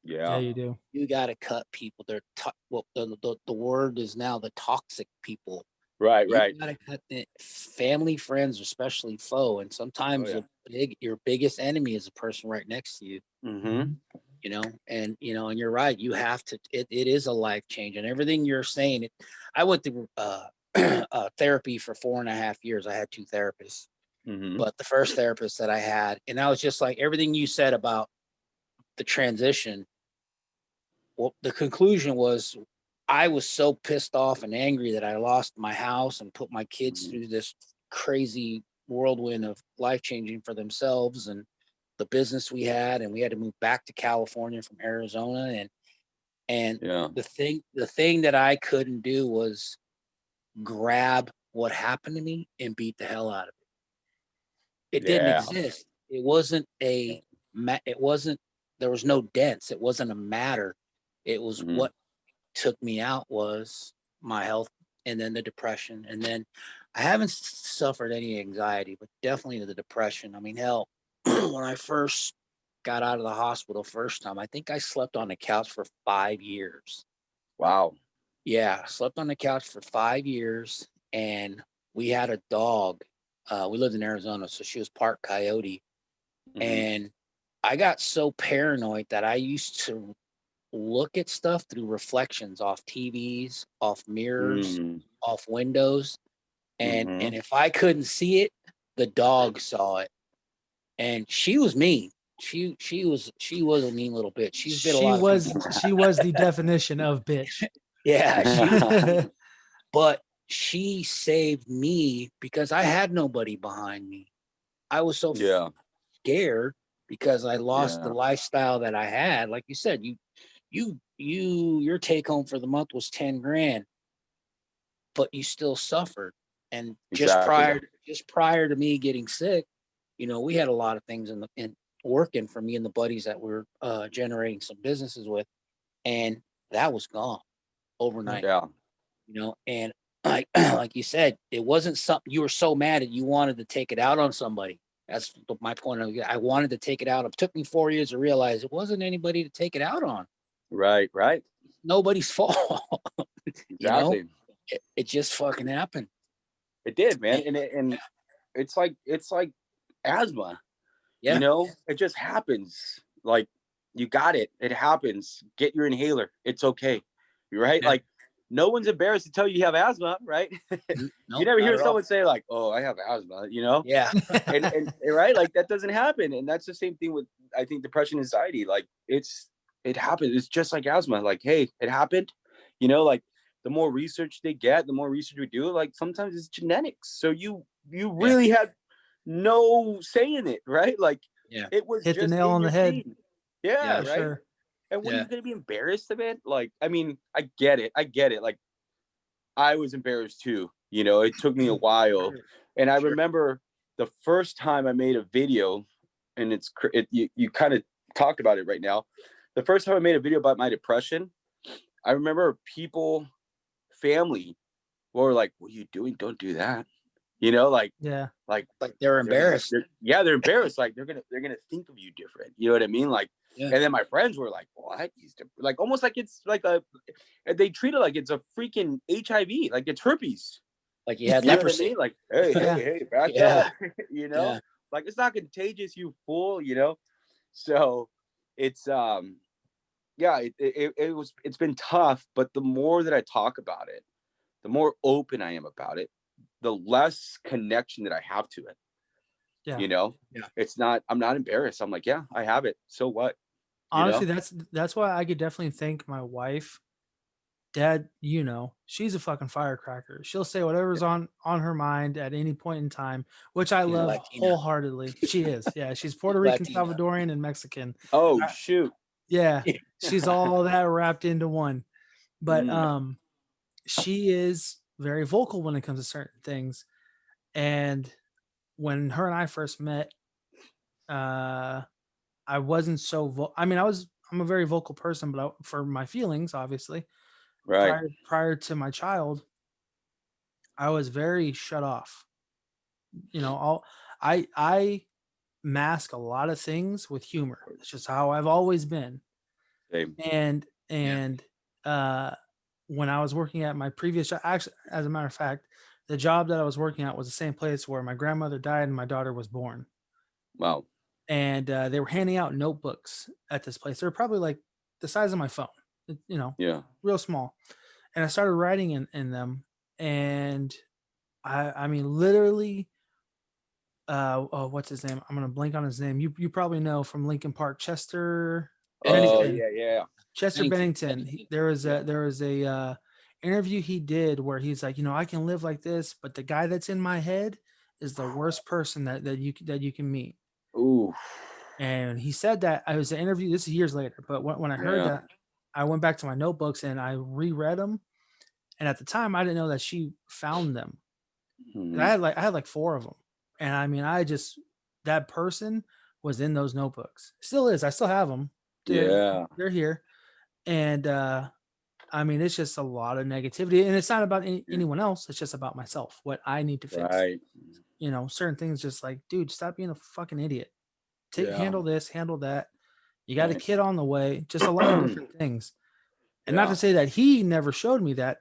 Yeah, you do. You got to cut people. They're the word is now the toxic people. Right. You got to cut the family, friends, especially foe. And sometimes your biggest enemy is the person right next to you. You know, and you're right. You have to. It is a life change, and everything you're saying. I went through therapy for 4.5 years. I had 2 therapists, but the first therapist that I had, and I was just like everything you said about the transition. Well, the conclusion was I was so pissed off and angry that I lost my house and put my kids through this crazy whirlwind of life changing for themselves and the business we had, and we had to move back to California from Arizona. And the thing that I couldn't do was grab what happened to me and beat the hell out of it. It didn't exist. It wasn't there was no dents. It wasn't a matter. It was what took me out was my health, and then the depression. And then I haven't suffered any anxiety, but definitely the depression. I mean, hell, when I first got out of the hospital first time, I think I slept on the couch for 5 years. Wow. Yeah, slept on the couch for 5 years, and we had a dog. We lived in Arizona, so she was part coyote. And I got so paranoid that I used to look at stuff through reflections off TVs, off mirrors, off windows. And if I couldn't see it, the dog saw it. And she was mean. She was a mean little bitch. She's been a lot of people. She was the definition of bitch. Yeah, but she saved me because I had nobody behind me. I was so scared because I lost the lifestyle that I had. Like you said, your take home for the month was 10 grand, but you still suffered. And just prior to me getting sick, you know, we had a lot of things in working for me and the buddies that we're generating some businesses with, and that was gone overnight. Yeah. You know, and like you said, it wasn't something you were so mad at you wanted to take it out on somebody. That's my point of view. I wanted to take it out. It took me 4 years to realize it wasn't anybody to take it out on. Right. Nobody's fault. Exactly. You know, it just fucking happened. It did, man. And it's like asthma. Yeah. You know, it just happens. Like, you got it. It happens. Get your inhaler. It's okay. Right? Yeah. Like, no one's embarrassed to tell you have asthma, right? No, You never not hear at all. someone say like, "Oh, I have asthma," you know? Yeah. And right, like that doesn't happen. And that's the same thing with, I think, depression, anxiety. Like, it happens. It's just like asthma. Like, hey, it happened. You know, like the more research they get, the more research we do. Like, sometimes it's genetics. So you really have no say in it, right? Like, Yeah. it was Hit the just nail in on the your head. gene. Yeah, For right. sure. And what are Yeah. you gonna be embarrassed of it? Like, I mean, I get it. Like, I was embarrassed too. You know, it took me a while. And I remember the first time I made a video, and you kind of talked about it right now. The first time I made a video about my depression, I remember family were like, "What are you doing? Don't do that." You know, like They're embarrassed. they're embarrassed. Like, they're gonna think of you different. You know what I mean? Like, Yeah. and then my friends were like, "What?" Like, almost like it's like they treat it like it's a freaking HIV, like it's herpes. Like you had You know what I leprosy. mean? Like, hey, back Yeah. up. You know, Yeah. like, it's not contagious, you fool. You know, so it's it's been tough. But the more that I talk about it, the more open I am about it, the less connection that I have to it. Yeah. You know, I'm not embarrassed. I'm like, yeah, I have it. So what? Honestly, You know? that's why I could definitely thank my wife. Dad, she's a fucking firecracker. She'll say whatever's on her mind at any point in time, which I She's love Latina. wholeheartedly. She is. Yeah, she's Puerto Rican, Latina. Salvadorian, and Mexican. Oh, shoot. Yeah, she's all that wrapped into one. But she is very vocal when it comes to certain things. And when her and I first met, I wasn't so I'm a very vocal person, but for my feelings, obviously. Right. Prior to my child, I was very shut off. I mask a lot of things with humor. It's just how I've always been. Same. And when I was working at my previous job, actually, as a matter of fact, the job that I was working at was the same place where my grandmother died and my daughter was born. Wow. And they were handing out notebooks at this place. They were probably like the size of my phone, real small. And I started writing in them. And I mean, literally, what's his name? I'm gonna blank on his name. You probably know from Lincoln Park, Chester Bennington. Yeah. Chester Bennington. Bennington. There was a interview he did where he's like, I can live like this, but the guy that's in my head is the worst person that you can meet. Ooh. And he said that. I was an interview. This is years later, but when I heard that, I went back to my notebooks and I reread them. And at the time, I didn't know that she found them. Mm-hmm. I had like 4 of them. And I mean, that person was in those notebooks. Still is. I still have them. They're here. And I mean, it's just a lot of negativity. And it's not about anyone else. It's just about myself, what I need to fix. Right. Certain things just like, dude, stop being a fucking idiot. Handle this, handle that. You got a kid on the way. Just a lot of different things. And not to say that he never showed me that.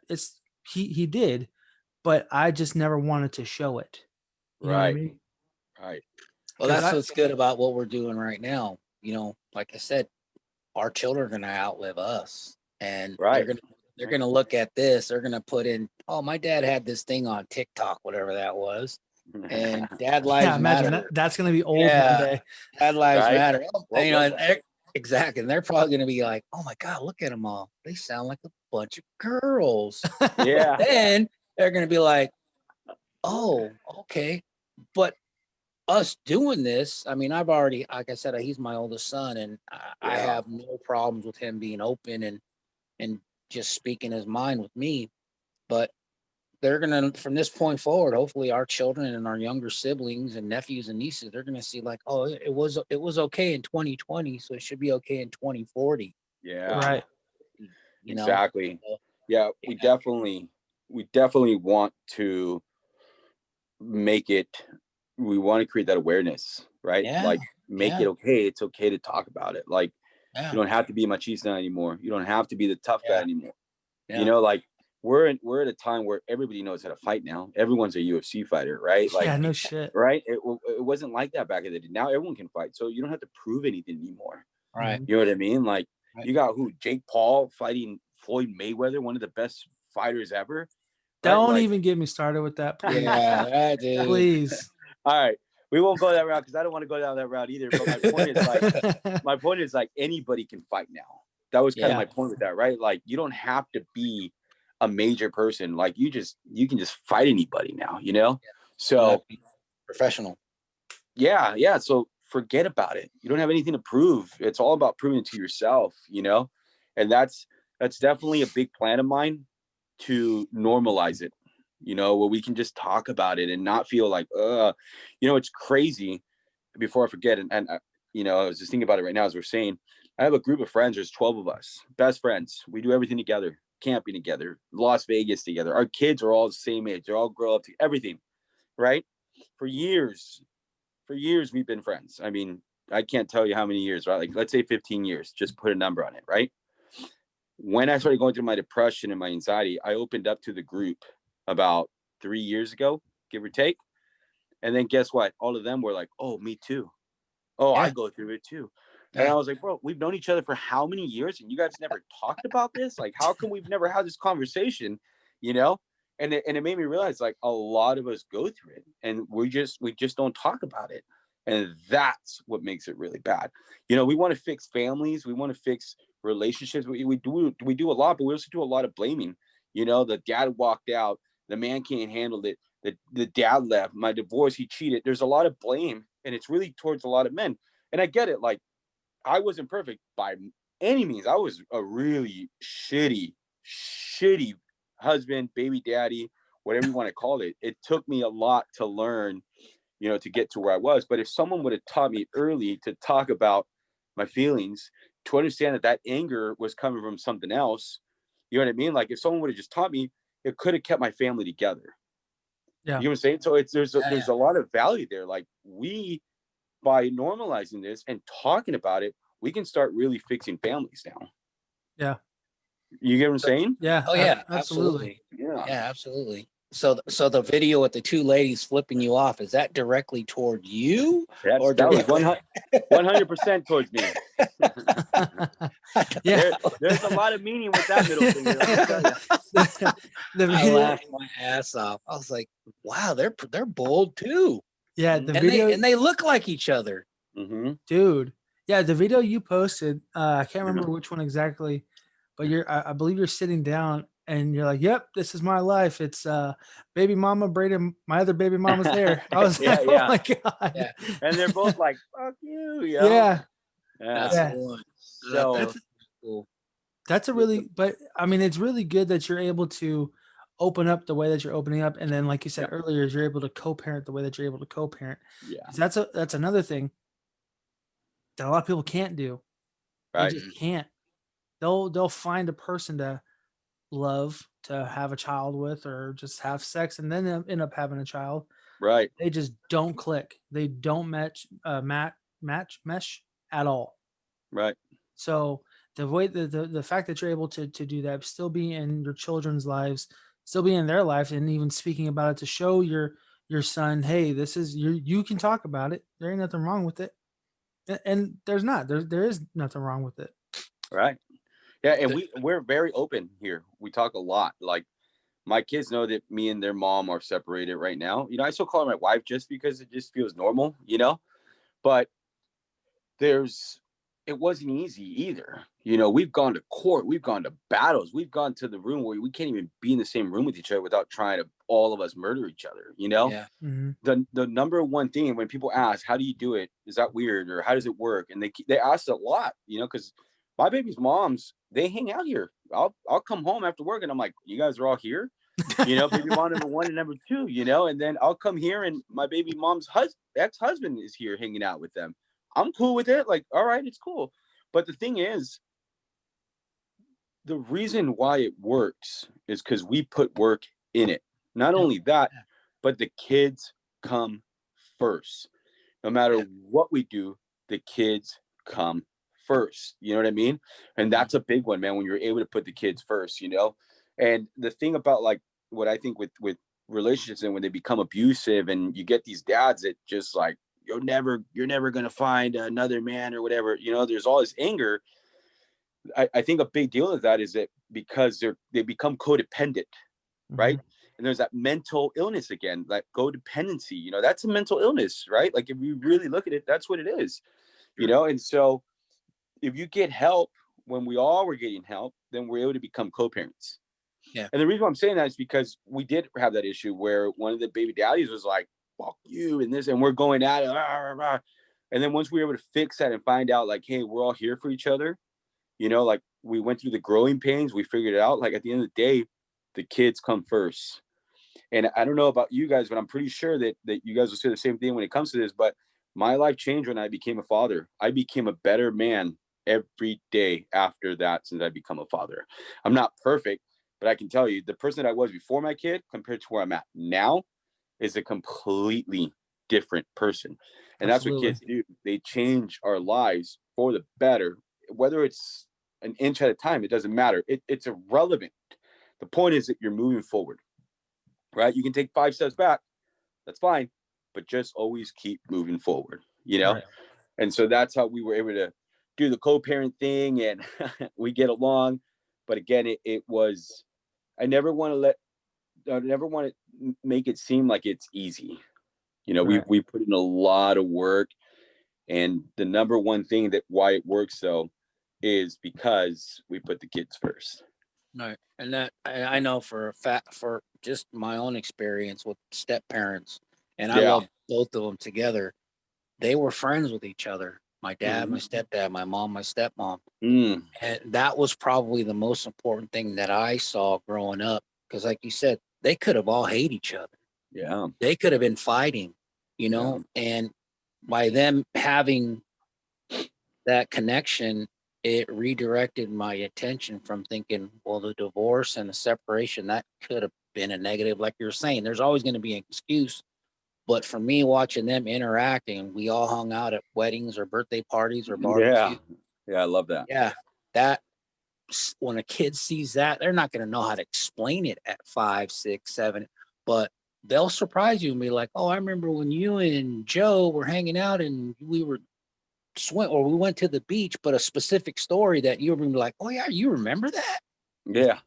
He did, but I just never wanted to show it. You know what I mean? Right. Well, that's what's good about what we're doing right now. Like I said, our children are going to outlive us, and they're going to look at this. They're going to put in, oh, my dad had this thing on TikTok, whatever that was. And Dad Lives Matter. That's going to be old one day. Dad Lives Matter. Exactly. And they're probably going to be like, oh my God, look at them all. They sound like a bunch of girls. Yeah. Then they're going to be like, oh, okay. But us doing this, I mean, I've already, like I said, he's my oldest son, and I have no problems with him being open and just speaking his mind with me. But they're going to, from this point forward, hopefully our children and our younger siblings and nephews and nieces, they're going to see like, oh, it was okay in 2020, so it should be okay in 2040. Yeah. Right. Exactly. Yeah, we definitely want to make it, we want to create that awareness, right? Yeah. Like make it okay. It's okay to talk about it. Like, You don't have to be a machista anymore. You don't have to be the tough guy anymore. Yeah. You know, like we're at a time where everybody knows how to fight now. Everyone's a UFC fighter, right? Like, yeah, no shit. right? It wasn't like that back in the day. Now everyone can fight, so you don't have to prove anything anymore. Right. You know what I mean? Like, Right. you got Jake Paul fighting Floyd Mayweather, one of the best fighters ever. Don't even get me started with that, please. Yeah, dude. Please. All right, we won't go that route because I don't want to go down that route either. But my point is like anybody can fight now. That was kind of my point with that, right? Like, you don't have to be a major person. Like, you can just fight anybody now, you know? So professional. Yeah. So forget about it. You don't have anything to prove. It's all about proving it to yourself, you know? And that's definitely a big plan of mine, to normalize it, you know, where we can just talk about it and not feel like, you know, it's crazy. Before I forget, and you know, I was just thinking about it right now as we're saying, I have a group of friends. There's 12 of us, best friends. We do everything together, camping together, Las Vegas together. Our kids are all the same age. They all grow up to everything, right? For years, we've been friends. I mean, I can't tell you how many years, right? Like, let's say 15 years, just put a number on it, right? When I started going through my depression and my anxiety, I opened up to the group about 3 years ago, give or take. And then guess what? All of them were like, oh, me too. Oh, I go through it too. And I was like, bro, we've known each other for how many years? And you guys never talked about this? Like, how come we've never had this conversation? You know? And it made me realize, like, a lot of us go through it and we just don't talk about it. And that's what makes it really bad. You know, we want to fix families. We want to fix relationships. We do a lot, but we also do a lot of blaming. You know, the dad walked out, the man can't handle it. The dad left, my divorce, he cheated. There's a lot of blame, and it's really towards a lot of men. And I get it. Like, I wasn't perfect by any means. I was a really shitty husband, baby daddy, whatever you want to call it. It took me a lot to learn, you know, to get to where I was. But if someone would have taught me early to talk about my feelings, to understand that anger was coming from something else, you know what I mean? Like, if someone would have just taught me, it could have kept my family together. Yeah. You know what I'm saying? So there's a lot of value there. Like, by normalizing this and talking about it, we can start really fixing families now. Yeah. You get what I'm saying? Yeah. Oh yeah, absolutely. Yeah, absolutely. So the video with the two ladies flipping you off, is that directly toward you? That was 100% towards me. Yeah. There's a lot of meaning with that middle finger. I laughed my ass off. I was like, wow, they're bold too. Yeah, and they look like each other. Mm-hmm. Dude. Yeah, the video you posted, I can't remember which one exactly, but I believe you're sitting down and you're like, yep, this is my life. It's baby mama Brayden, my other baby mama's there. I was like, oh my God. Yeah. And they're both like, fuck you. You know? Yeah. That's the one. So cool. That's a really, but I mean, it's really good that you're able to open up the way that you're opening up. And then, like you said earlier, you're able to co-parent the way that you're able to co-parent. Yeah. That's another thing that a lot of people can't do. Right. They just can't. They'll find a person to love, to have a child with, or just have sex, and then they'll end up having a child. Right. They just don't click. They don't mesh at all. Right. So the way the fact that you're able to do that, still be in your children's lives, still be in their life, and even speaking about it to show your son, hey, this is you can talk about it. There ain't nothing wrong with it. And there is nothing wrong with it. Right. Yeah. And we're very open here. We talk a lot. Like, my kids know that me and their mom are separated right now. You know, I still call her my wife just because it just feels normal, you know, but it wasn't easy either. You know, we've gone to court, we've gone to battles, we've gone to the room where we can't even be in the same room with each other without trying to all of us murder each other, you know? Yeah. Mm-hmm. The number one thing when people ask, how do you do it? Is that weird? Or how does it work? And they ask a lot, you know, because my baby's moms, they hang out here. I'll come home after work and I'm like, you guys are all here? You know, baby mom number 1 and number 2, you know, and then I'll come here and my baby mom's ex-husband is here hanging out with them. I'm cool with it. Like, all right, it's cool. But the thing is, the reason why it works is because we put work in it. Not only that, but the kids come first. No matter what we do, the kids come first. You know what I mean? And that's a big one, man, when you're able to put the kids first, And the thing about like what I think with relationships and when they become abusive and you get these dads that just like, you're never going to find another man or whatever, there's all this anger. I think a big deal of that is that because they become codependent, right? And there's that mental illness again, like codependency, that's a mental illness, right? Like if you really look at it, that's what it is, And so if you get help when we all were getting help, then we're able to become co-parents. Yeah. And the reason why I'm saying that is because we did have that issue where one of the baby daddies was like, fuck you and this, and we're going at it. Rah, rah, rah. And then once we were able to fix that and find out like, hey, we're all here for each other, like we went through the growing pains, we figured it out. Like at the end of the day, the kids come first. And I don't know about you guys, but I'm pretty sure that you guys will say the same thing when it comes to this. But my life changed when I became a father. I became a better man every day after that since I become a father. I'm not perfect, but I can tell you the person that I was before my kid compared to where I'm at now is a completely different person. And Absolutely. That's what kids do. They change our lives for the better, whether it's an inch at a time, it doesn't matter. It's irrelevant. The point is that you're moving forward, right? You can take 5 steps back. That's fine. But just always keep moving forward, Right. And so that's how we were able to do the co-parent thing and we get along. But again, it was, I never want to make it seem like it's easy. Right. We put in a lot of work, and the number one thing that why it works though is because we put the kids first. Right. And that I know for a fact, for just my own experience with step parents, and I love both of them together. They were friends with each other. My dad, my stepdad, my mom, my stepmom. And that was probably the most important thing that I saw growing up. Because like you said, they could have all hated each other. Yeah. They could have been fighting, and by them having that connection, it redirected my attention from thinking, well, the divorce and the separation, that could have been a negative. Like you're saying, there's always going to be an excuse. But for me, watching them interacting, we all hung out at weddings or birthday parties or barbecues. Yeah, I love that. Yeah, that when a kid sees that, they're not going to know how to explain it at 5, 6, 7, but they'll surprise you and be like, oh, I remember when you and Joe were hanging out and we were or we went to the beach, but a specific story that you were going to be like, oh yeah, you remember that? Yeah,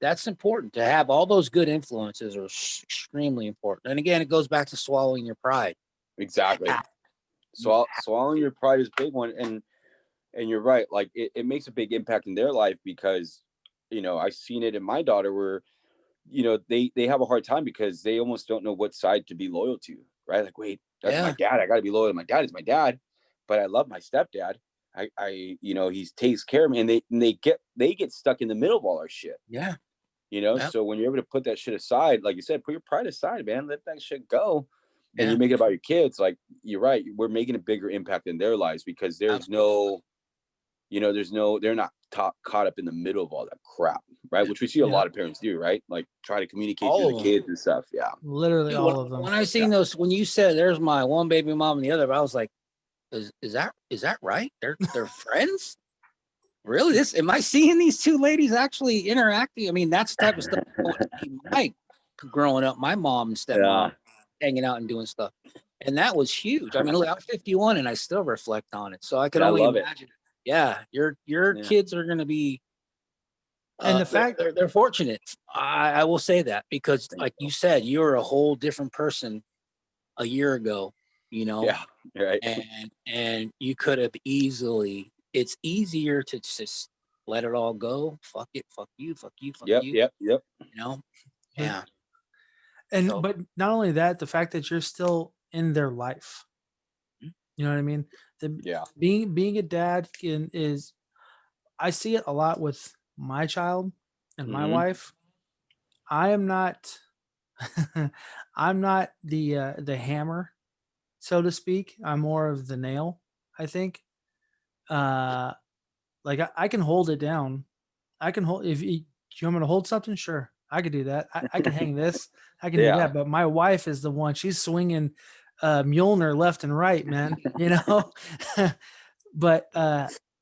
that's important. To have all those good influences are extremely important. And again, it goes back to swallowing your pride. Exactly. Swallowing your pride is a big one. And you're right. Like it makes a big impact in their life because, I've seen it in my daughter where, they have a hard time because they almost don't know what side to be loyal to, right? Like, wait, that's my dad. I got to be loyal to my dad. He's my dad. But I love my stepdad. He takes care of me, and they get stuck in the middle of all our shit. Yeah. So when you're able to put that shit aside, like you said, put your pride aside, man, let that shit go. And you make it about your kids. Like, you're right. We're making a bigger impact in their lives because there's they're not caught up in the middle of all that crap. Right. Which we see a lot of parents do, right? Like try to communicate to the kids and stuff. Yeah. Literally all of them. When I seen those, when you said there's my one baby mom and the other, I was like, is that right? They're friends? Really? Am I seeing these two ladies actually interacting? I mean, that's the type of stuff like growing up, my mom and stepmom hanging out and doing stuff. And that was huge. I mean, look, I'm 51 and I still reflect on it. So I can only imagine. Yeah, your kids are gonna be and the fact they're fortunate. I will say that because like you said, you're a whole different person a year ago, Yeah. Right. And you could have easily, it's easier to just let it all go. Fuck it, fuck you, fuck you, fuck you. Yep. Yeah. And but not only that, the fact that you're still in their life. You know what I mean? Being a dad is, I see it a lot with my child and my wife. I am not I'm not the hammer, so to speak. I'm more of the nail, I think. Like I can hold it down. I can hold, if you want me to hold something, sure, I could do that. I can hang this, I can do that. But my wife is the one, she's swinging Mjolnir left and right, man, But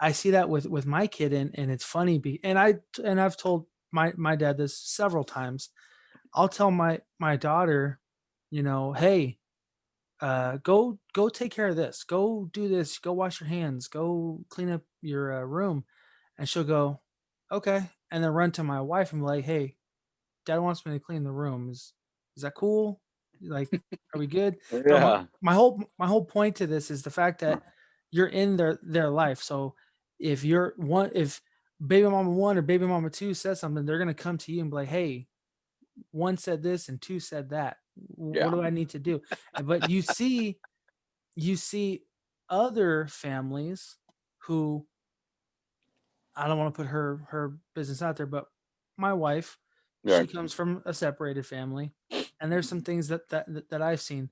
I see that with my kid, and it's funny. And I've told my dad this several times. I'll tell my daughter, hey, go take care of this, go do this, go wash your hands, go clean up your room, and she'll go, okay, and then run to my wife and be like, hey, dad wants me to clean the room. Is that cool? Like, are we good? But Yeah. my whole point to this is the fact that you're in their life. So if if baby mama one or baby mama two says something, they're gonna come to you and be like, hey, one said this and two said that. Yeah. What do I need to do? But you see other families who, I don't want to put her business out there, but my wife, she Right. comes from a separated family, and there's some things that I've seen,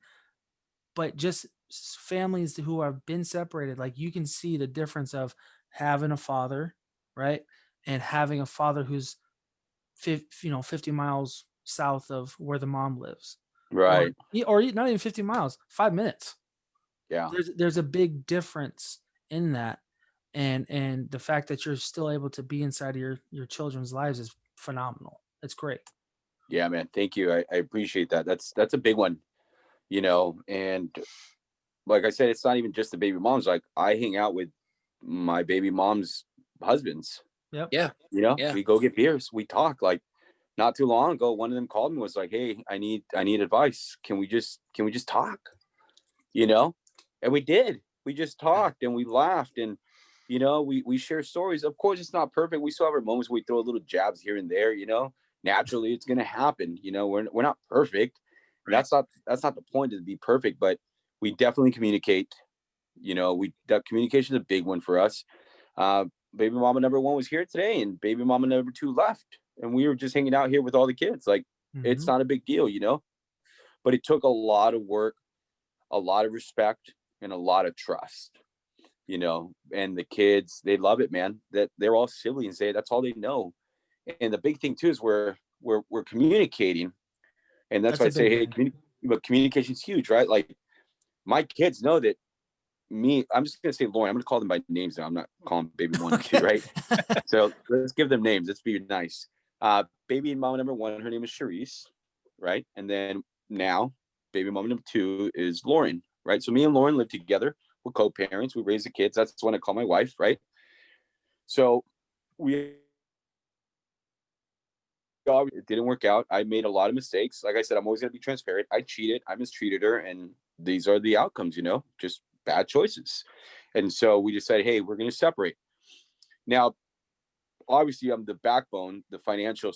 but just families who have been separated, like you can see the difference of having a father, right, and having a father who's 50 miles south of where the mom lives, Right. or not even 50 miles, 5 minutes. Yeah. There's a big difference in that, and the fact that you're still able to be inside of your children's lives is phenomenal. It's great. Yeah, man. Thank you. I appreciate that. That's a big one, and like I said, it's not even just the baby moms. Like I hang out with my baby mom's husbands. Yep. Yeah. Yeah. We go get beers. We talk. Like not too long ago, one of them called me, was like, hey, I need advice. Can we just talk? And we did. We just talked and we laughed, and we share stories. Of course, it's not perfect. We still have our moments where we throw little jabs here and there. Naturally, it's gonna happen. We're not perfect. Right. That's not the point, to be perfect, but we definitely communicate. That communication is a big one for us. Baby mama number one was here today, and baby mama number two left, and we were just hanging out here with all the kids. Like, it's not a big deal, but it took a lot of work, a lot of respect, and a lot of trust. And the kids, they love it, man. That they're all siblings. That's all they know. And the big thing too is we're communicating, and that's why I That's a say, big hey, but communication's huge, right? Like my kids know that I'm just gonna say Lauren. I'm gonna call them by names now. I'm not calling baby one and two, right? So let's give them names. Let's be nice. Baby mama number one, her name is Charisse, right? And then now baby mama number two is Lauren, right? So me and Lauren live together. We're co-parents. We raise the kids. That's what I call my wife, right? So it didn't work out. I made a lot of mistakes. Like I said, I'm always going to be transparent. I cheated. I mistreated her. And these are the outcomes, just bad choices. And so we decided, hey, we're going to separate. Now, obviously, I'm the backbone, the financial,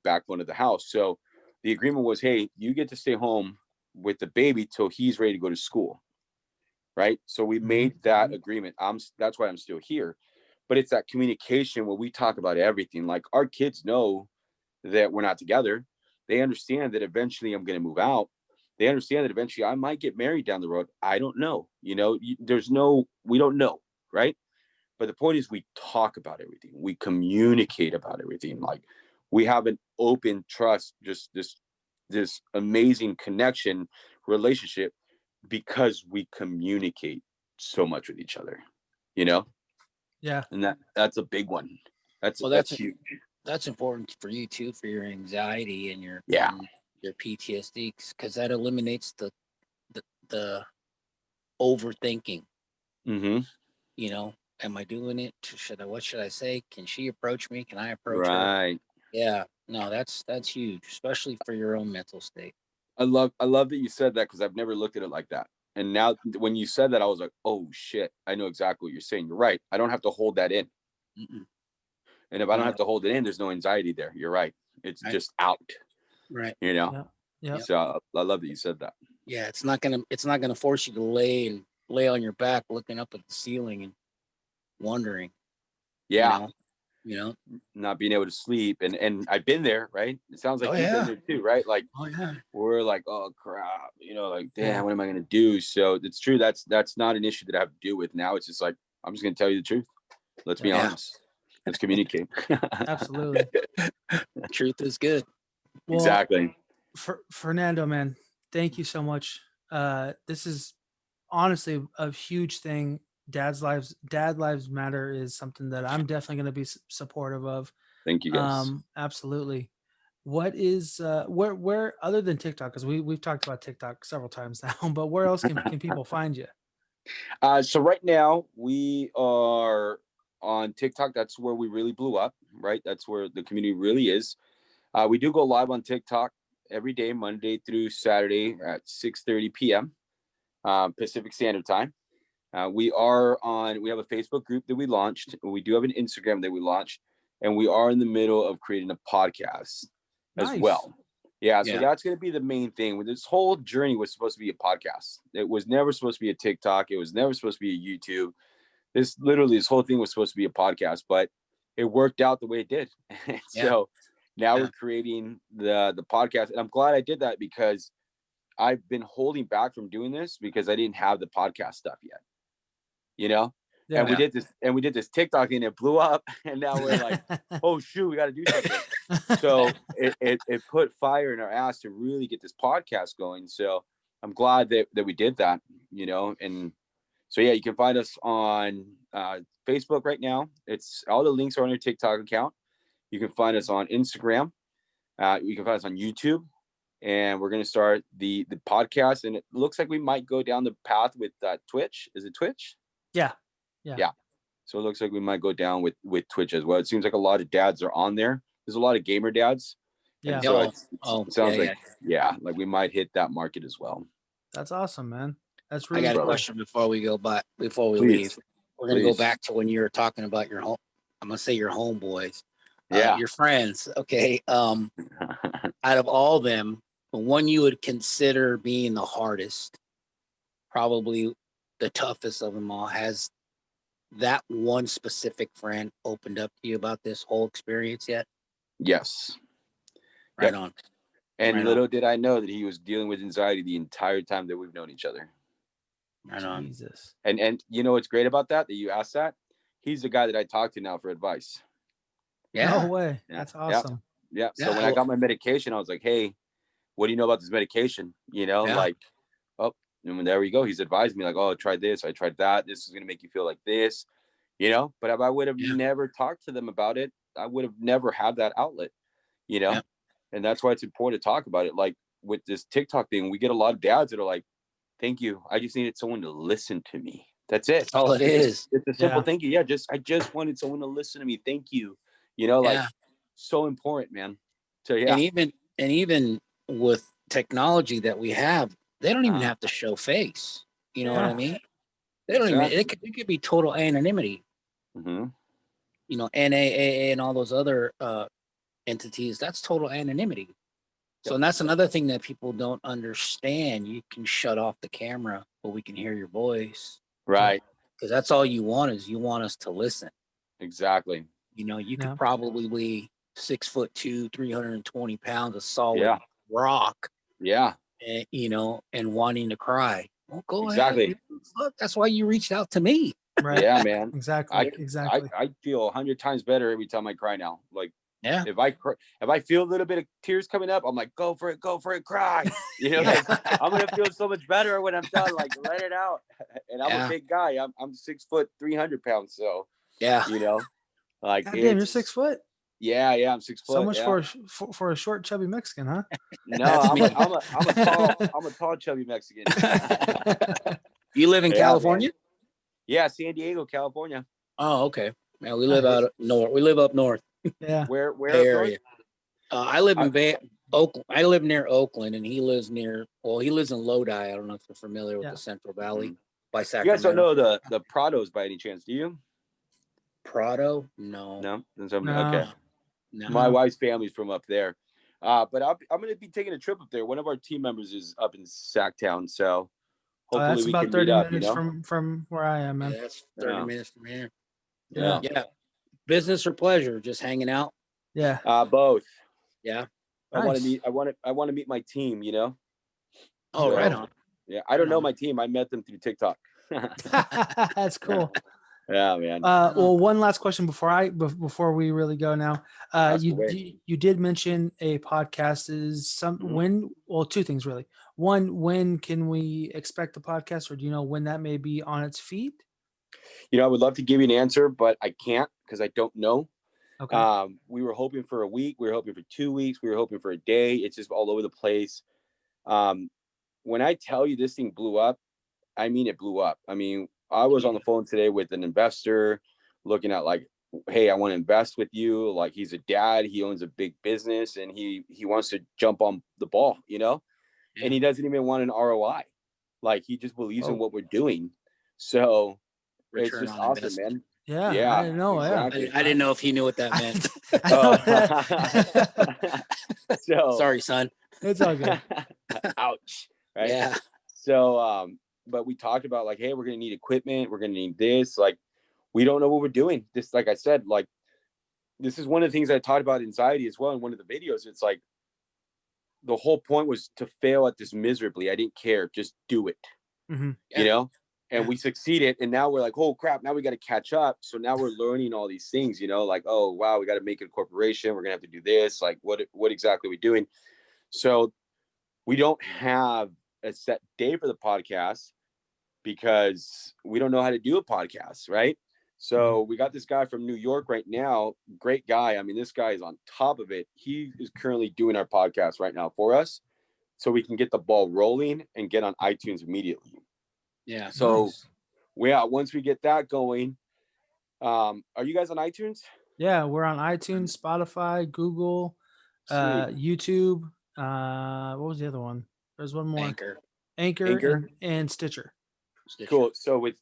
backbone of the house. So the agreement was, hey, you get to stay home with the baby till he's ready to go to school. Right. So we made that agreement. That's why I'm still here. But it's that communication where we talk about everything. Like our kids know that we're not together. They understand that eventually I'm going to move out. They understand that eventually I might get married down the road. I don't know. We don't know. Right. But the point is, we talk about everything. We communicate about everything. Like we have an open trust, just this amazing connection relationship, because we communicate so much with each other, Yeah. and that's a big one. That's huge. That's important for you too, for your anxiety and your PTSD, because that eliminates the overthinking. Am I doing it? What should I say? Can she approach me? Can I approach her? Right. Yeah. No, that's huge, especially for your own mental state. I love that you said that, because I've never looked at it like that. And now when you said that, I was like, oh shit, I know exactly what you're saying. You're right. I don't have to hold that in. Mm-mm. And if I don't have to hold it in, there's no anxiety there. You're right. It's just out. Right. Yeah. So I love that you said that. Yeah, it's not gonna force you to lay on your back looking up at the ceiling and wondering. Yeah. Not being able to sleep. And I've been there, right? It sounds like you've been there too, right? Like we're like, oh crap, like, damn, what am I gonna do? So it's true. That's not an issue that I have to deal with now. It's just like, I'm just gonna tell you the truth. Let's be honest. Let's communicate. Absolutely. Truth is good. Well, exactly. Fernando, man, thank you so much. This is honestly a huge thing Dad lives matter is something that I'm definitely going to be supportive of. Thank you guys. Absolutely. What is where other than TikTok, because we've talked about TikTok several times now, but where else can people find you? So right now we are on TikTok. That's where we really blew up, right? That's where the community really is. We do go live on TikTok every day, Monday through Saturday at 6:30 p.m. Pacific Standard Time. We have a Facebook group that we launched. We do have an Instagram that we launched, and we are in the middle of creating a podcast as well. Yeah, so that's going to be the main thing. This whole journey was supposed to be a podcast. It was never supposed to be a TikTok. It was never supposed to be a YouTube. This whole thing was supposed to be a podcast, but it worked out the way it did. So now we're creating the podcast, and I'm glad I did that because I've been holding back from doing this because I didn't have the podcast stuff yet. And we did this TikTok and it blew up, and now we're like, oh shoot, we got to do something. So it put fire in our ass to really get this podcast going. So I'm glad that we did that, and so you can find us on Facebook right now. It's all the links are on your TikTok account. You can find us on Instagram. You can find us on YouTube, and we're going to start the podcast, and it looks like we might go down the path with Twitch. Is it Twitch? Yeah. So it looks like we might go down with Twitch as well. It seems like a lot of dads are on there. There's a lot of gamer dads. Yeah. So it sounds like we might hit that market as well. That's awesome, man. That's really I got cool. a question before we Please. leave. We're going to go back to when you were talking about your home. I'm going to say your homeboys. Your friends. Okay. Out of all of them, the one you would consider being the hardest, probably the toughest of them all, has that one specific friend opened up to you about this whole experience yet? Yes. Right on. And little did I know that he was dealing with anxiety the entire time that we've known each other. Right on. Jesus. And you know what's great about that you asked that? He's the guy that I talk to now for advice. Yeah. No way. That's awesome. Yeah. So when I got my medication, I was like, hey, what do you know about this medication? And there we go. He's advised me like, oh, I tried this. I tried that. This is going to make you feel like this, but if I would have never talked to them about it, I would have never had that outlet, and that's why it's important to talk about it. Like with this TikTok thing, we get a lot of dads that are like, thank you. I just needed someone to listen to me. That's it. That's all it is. It's a simple thank you. Yeah. I just wanted someone to listen to me. Thank you. So important, man. So, yeah. And even with technology that we have, they don't even have to show face. You know what I mean? They don't even. It could be total anonymity. Mm-hmm. NAAA and all those other entities. That's total anonymity. So, and that's another thing that people don't understand. You can shut off the camera, but we can hear your voice. Right. Because that's all you want us to listen. Exactly. You could probably be 6'2", 320 pounds of solid rock. Yeah. And, and wanting to cry. Well, go ahead. Look, that's why you reached out to me. Right. Yeah, man. Exactly. I feel 100 times better every time I cry now. Like, yeah. If I feel a little bit of tears coming up, I'm like, go for it, cry. I'm gonna feel so much better when I'm done. Like, let it out. And I'm a big guy. I'm 6 foot 300 pounds. So like, God damn, you're 6 foot. Yeah, I'm 6 foot. So much for a short, chubby Mexican, huh? No, I'm a tall, chubby Mexican. You live in California? Man. Yeah, San Diego, California. Oh, okay. Man, we live out north. We live up north. Yeah. Where area? I live in Oakland. I live near Oakland, and he lives in Lodi. I don't know if you're familiar with the Central Valley by Sacramento. You guys don't know the Prados by any chance, do you? Prado? No. No. Okay. No. My wife's family's from up there, but I'm going to be taking a trip up there. One of our team members is up in Sacktown, so hopefully that's we about can 30 meet up, minutes from where I am, man. Yeah, that's 30 minutes from here. Yeah. Business or pleasure? Just hanging out? Yeah. Both. Yeah. Nice. I want to meet my team, Oh, so, right on. Yeah, I don't know my team. I met them through TikTok. That's cool. Yeah, man. Well, one last question before we really go now. You did mention a podcast. Is two things really. One, when can we expect the podcast, or do you know when that may be on its feet? I would love to give you an answer, but I can't because I don't know. Okay. We were hoping for a week. We were hoping for 2 weeks. We were hoping for a day. It's just all over the place. When I tell you this thing blew up, I mean, it blew up. I mean, I was on the phone today with an investor looking at like, hey, I want to invest with you. Like, he's a dad. He owns a big business and he wants to jump on the ball, Yeah. and he doesn't even want an ROI. Like, he just believes in what we're doing. So it's Return just on awesome, investment. man. Yeah, I Yeah, didn't know. exactly. I didn't know if he knew what that meant. So Sorry, son. It's all good. ouch. Right. Yeah. So, but we talked about like, hey, we're going to need equipment. We're going to need this. Like, we don't know what we're doing. This, like I said, like, this is one of the things I talked about anxiety as well in one of the videos. It's like, the whole point was to fail at this miserably. I didn't care. Just do it, Yeah. and we succeeded. And now we're like, oh crap, now we got to catch up. So now we're learning all these things, like, oh, wow, we got to make it a corporation. We're going to have to do this. Like, what exactly are we doing? So we don't have a set day for the podcast because we don't know how to do a podcast. Right. So we got this guy from New York right now. Great guy. I mean, this guy is on top of it. He is currently doing our podcast right now for us so we can get the ball rolling and get on iTunes immediately. Yeah. So Nice. once we get that going, are you guys on iTunes? Yeah, we're on iTunes, Spotify, Google, YouTube. What was the other one? There's one more. Anchor. And Stitcher. Cool. So with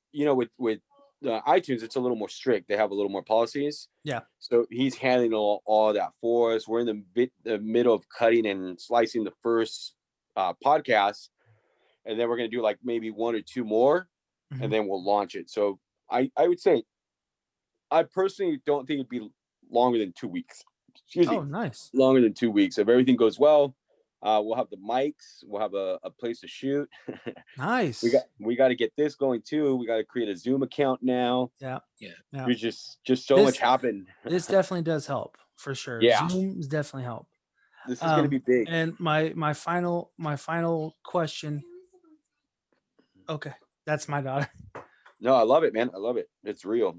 iTunes, it's a little more strict. They have a little more policies. Yeah. So he's handling all that for us. We're in the middle of cutting and slicing the first podcast, and then we're going to do like maybe one or two more, and then we'll launch it. So I would say, I personally don't think it'd be longer than 2 weeks. Excuse me. Oh, nice. Longer than 2 weeks. If everything goes well, we'll have the mics. We'll have a place to shoot. Nice. We got to get this going too. We got to create a Zoom account now. Yeah. There's just so much happened. This definitely does help for sure. Yeah. Zooms definitely help. This is going to be big. And my final question. Okay, that's my daughter. No, I love it, man. I love it. It's real.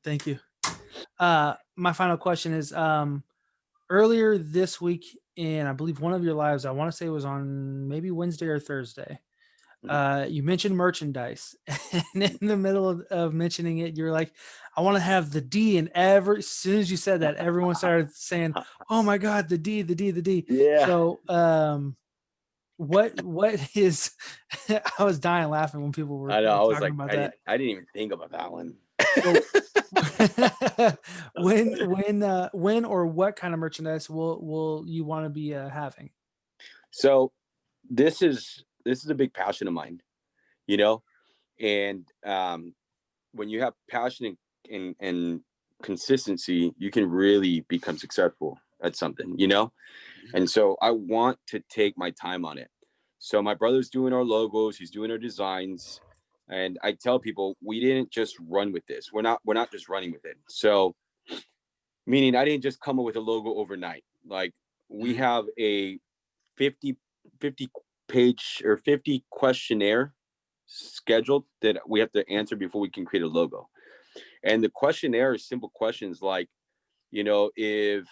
Thank you. My final question is, earlier this week, in I believe one of your lives, I want to say it was on maybe Wednesday or Thursday, you mentioned merchandise, and in the middle of mentioning it, you're like, I want to have the D. And as soon as you said that, everyone started saying, oh my God, the D, the D, the D. Yeah. So, what is, I was dying laughing when people were, I know. I was talking like, about that. I didn't even think about that one. when or what kind of merchandise will you want to be having? So this is a big passion of mine, and when you have passion and consistency, you can really become successful at something, and so I want to take my time on it. So my brother's doing our logos, he's doing our designs. And I tell people, we didn't just run with this. We're not just running with it. So, meaning I didn't just come up with a logo overnight. Like, we have a 50 page or 50 questionnaire scheduled that we have to answer before we can create a logo. And the questionnaire is simple questions like, if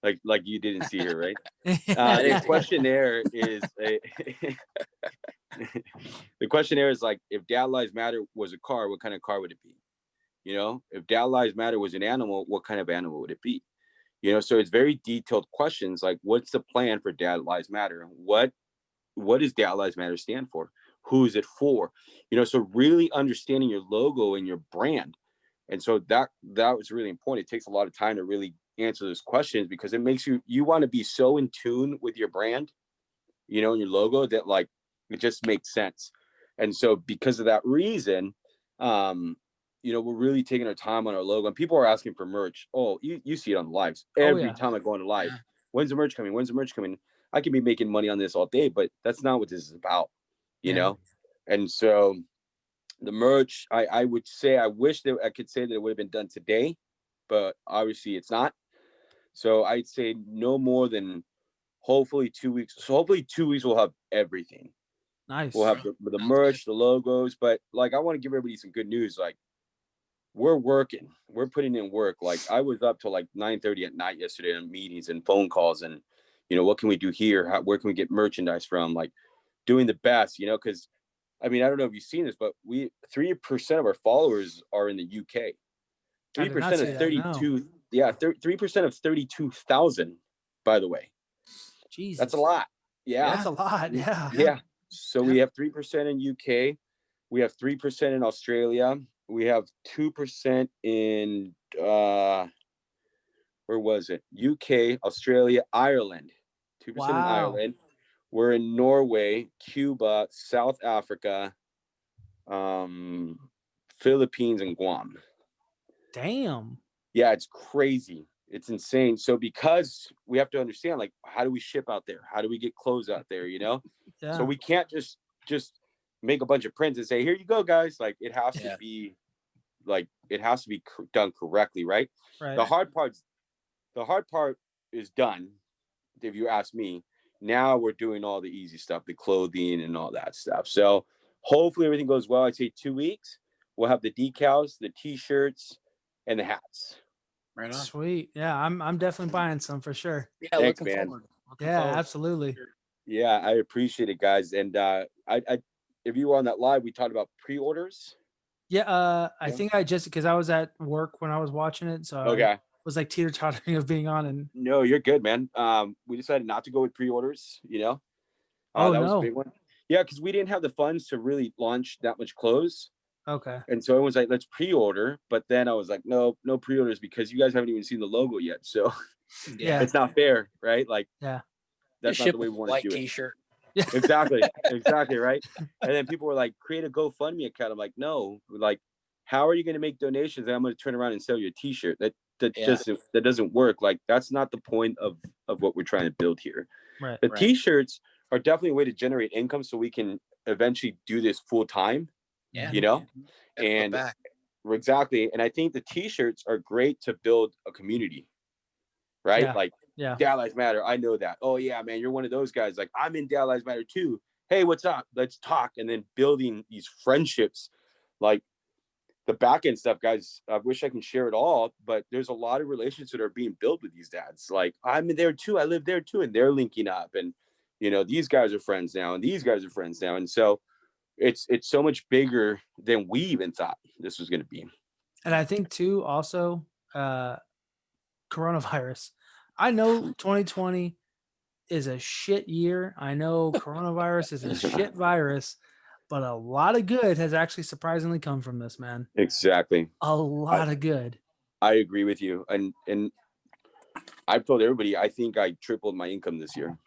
like you didn't see her, right? The questionnaire is the questionnaire is like, if Dad Lives Matter was a car, what kind of car would it be? If Dad Lives Matter was an animal, what kind of animal would it be? So it's very detailed questions like, what's the plan for Dad Lives Matter? What does Dad Lives Matter stand for? Who is it for? So really understanding your logo and your brand. And so that was really important. It takes a lot of time to really answer those questions because it makes you want to be so in tune with your brand, and your logo that like it just makes sense. And so because of that reason, we're really taking our time on our logo. And people are asking for merch. Oh, you see it on the lives every time I go on a live. When's the merch coming? When's the merch coming? I can be making money on this all day, but that's not what this is about, know? And so the merch, I would say, I wish that I could say that it would have been done today, but obviously it's not. So I'd say no more than hopefully 2 weeks. So hopefully 2 weeks we'll have everything. Nice. We'll have the merch, the logos, but like I want to give everybody some good news. Like we're working, we're putting in work. Like I was up till like 9:30 at night yesterday on meetings and phone calls, and what can we do here? Where can we get merchandise from? Like doing the best, because I mean, I don't know if you've seen this, but 3% of our followers are in the UK. 3% of 32, yeah, 3% of 32,000, by the way. Jesus. That's a lot. Yeah. That's a lot. Yeah. Yeah. So we have 3% in UK. We have 3% in Australia. We have 2% in where was it? UK, Australia, Ireland. 2% in Ireland. We're in Norway, Cuba, South Africa, Philippines, and Guam. Damn. Yeah, it's crazy. It's insane. So because we have to understand, like, how do we ship out there? How do we get clothes out there? Yeah. So we can't just make a bunch of prints and say, here you go, guys. Like it has to be done correctly, right? Right. The hard part is done, if you ask me. Now we're doing all the easy stuff, the clothing and all that stuff. So hopefully everything goes well. I'd say 2 weeks. We'll have the decals, the t-shirts, and the hats. Right on. Sweet. Yeah, I'm definitely buying some for sure. Yeah, thanks, looking man. forward. Absolutely. Yeah, I appreciate it, guys. And I if you were on that live, we talked about pre-orders. Yeah, I think I just because I was at work when I was watching it, so I was like teeter-tottering of being on. And no, you're good, man. We decided not to go with pre-orders. That was a big one. Yeah, because we didn't have the funds to really launch that much clothes. Okay. And so everyone's like, let's pre-order. But then I was like, no pre-orders because you guys haven't even seen the logo yet. So it's not fair, right? Like, that's not the way we want to do it. T-shirt. Yeah. Exactly, right. And then people were like, create a GoFundMe account. I'm like, no, like, how are you going to make donations? And I'm going to turn around and sell you a T-shirt. That doesn't work. Like, that's not the point of what we're trying to build here. Right. The T-shirts are definitely a way to generate income so we can eventually do this full time. Yeah. And exactly. And I think the T-shirts are great to build a community, right? Yeah. Like, Dad Lives Matter. I know that. Oh yeah, man, you're one of those guys. Like, I'm in Dad Lives Matter too. Hey, what's up? Let's talk. And then building these friendships, like the back end stuff, guys. I wish I can share it all, but there's a lot of relationships that are being built with these dads. Like, I'm there too. I live there too, and they're linking up. And these guys are friends now, and these guys are friends now. And so it's so much bigger than we even thought this was going to be. And I think too, also, coronavirus. I know 2020 is a shit year. I know coronavirus is a shit virus, but a lot of good has actually surprisingly come from this, man. Exactly. A lot of good. I agree with you. And I've told everybody, I think I tripled my income this year.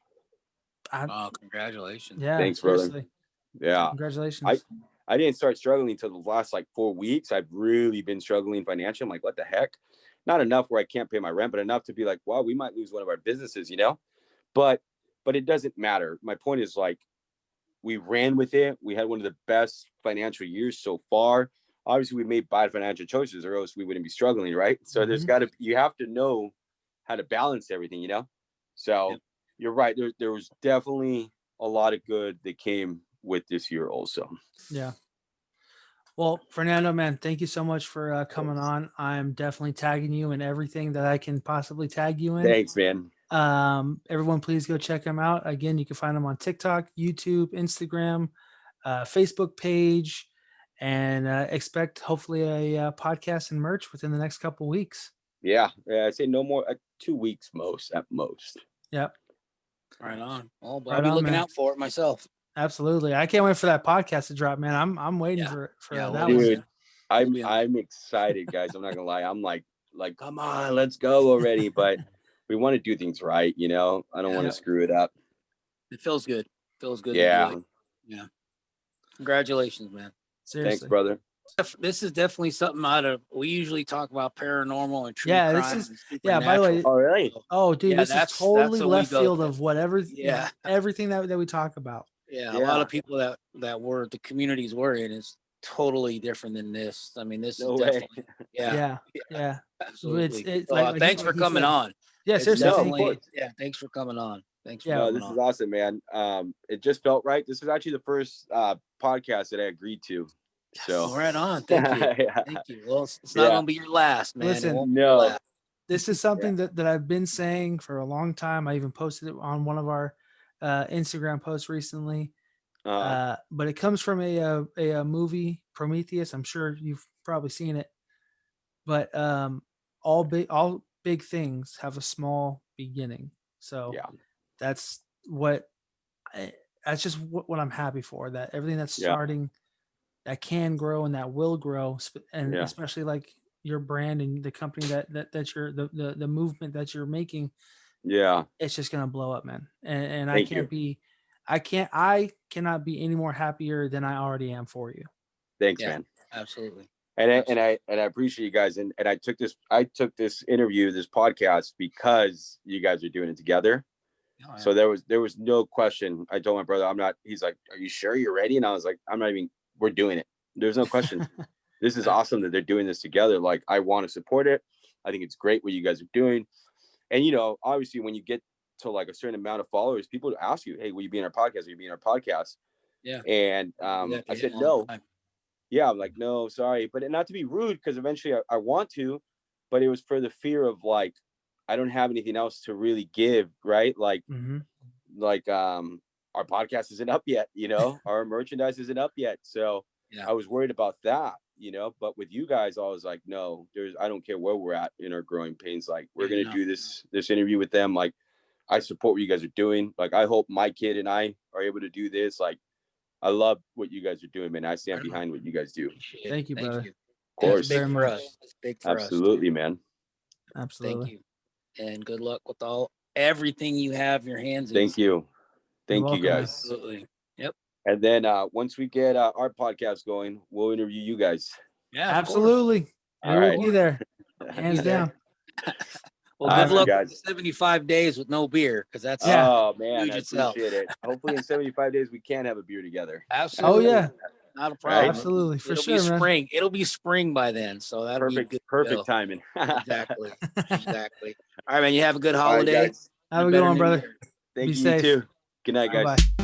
Oh, congratulations. Yeah. Thanks, seriously. brother. Yeah. Congratulations. I didn't start struggling until the last like 4 weeks. I've really been struggling financially. I'm like, what the heck? Not enough where I can't pay my rent, but enough to be like, wow, we might lose one of our businesses, but it doesn't matter. My point is, like, we ran with it. We had one of the best financial years so far. Obviously we made bad financial choices or else we wouldn't be struggling. Right. So you have to know how to balance everything, So you're right. There was definitely a lot of good that came with this year also. Yeah. Well, Fernando, man, thank you so much for coming on. I'm definitely tagging you in everything that I can possibly tag you in. Thanks, man. Everyone, please go check him out. Again, you can find him on TikTok, YouTube, Instagram, Facebook page, and expect hopefully a podcast and merch within the next couple weeks. Yeah, I'd say no more 2 weeks at most. Yep. Right on. Well, but I'll be looking out for it myself. Absolutely. I can't wait for that podcast to drop, man. I'm waiting for that dude, one. I'm excited, guys. I'm not gonna lie. I'm like, come on, let's go already. But we want to do things right, I don't want to screw it up. It feels good. Feels good. Yeah. Yeah. Congratulations, man. Seriously. Thanks, brother. This is definitely something we usually talk about paranormal and true crime. This is by the way. Oh, really? Oh, dude, this is totally left field of whatever. Yeah. Everything that we talk about. Yeah, a lot of people that the communities we're in is totally different than this. I mean, this is definitely yeah. Yeah. Absolutely. It's thanks for coming on. Yeah, seriously. Thanks for coming on. Thanks for Yeah. No, coming this is on. awesome, man. It just felt right. This is actually the first podcast that I agreed to. So Well, right on. Thank you. yeah. Thank you. Well, it's not Yeah. gonna be your last, man. Listen, it won't be your No. last. This is something that I've been saying for a long time. I even posted it on one of our Instagram posts recently. But it comes from a movie, Prometheus. I'm sure you've probably seen it. But all big things have a small beginning. So Yeah. that's what that's just what I'm happy for. That everything that's Yeah. starting that can grow and that will grow, and Yeah. especially like your brand and the company that you're the movement that you're making, Yeah. it's just gonna blow up, man. And Thank you. I cannot be any more happier than I already am for you. Thanks, Yeah, man. absolutely. And I appreciate you guys. And I took this interview, this podcast, because you guys are doing it together. Oh, yeah. So there was no question. I told my brother, I'm not. He's like, "Are you sure you're ready?" And I was like, "I'm not even. We're doing it. There's no question. This is awesome that they're doing this together. Like, I want to support it. I think it's great what you guys are doing. And obviously, when you get to like a certain amount of followers, people ask you, "Hey, will you be in our podcast? Will you be in our podcast?" Yeah. And I said no. Yeah, I'm like, no, sorry, but not to be rude, because eventually I want to, but it was for the fear of like, I don't have anything else to really give, right? Like, our podcast isn't up yet, our merchandise isn't up yet, so Yeah. I was worried about that, but with you guys, I was like, no, I don't care where we're at in our growing pains, like we're gonna do this interview with them, like I support what you guys are doing, like I hope my kid and I are able to do this, like I love what you guys are doing, man. I stand behind what you guys do. Thank you, brother. Of course. It's big for us. It's big for us. Absolutely, man. Absolutely. Thank you. And good luck with everything you have your hands in. Thank you. Thank you, guys. Absolutely. Yep. And then once we get our podcast going, we'll interview you guys. Yeah, absolutely. All We'll right. be there. Hands down. Well, good luck guys. with 75 days with no beer, because that's Oh man, I itself. appreciate it. Hopefully in 75 days we can have a beer together. Absolutely. Oh yeah. Not a problem. Right? Absolutely, for It'll sure, be man. spring. It'll be spring by then, so that'll be good. Perfect timing. Exactly. Exactly. All right, man. You have a good All right, holiday. guys. Have a good one, brother. Thank Be you, safe. you too. Good night, guys. Bye-bye.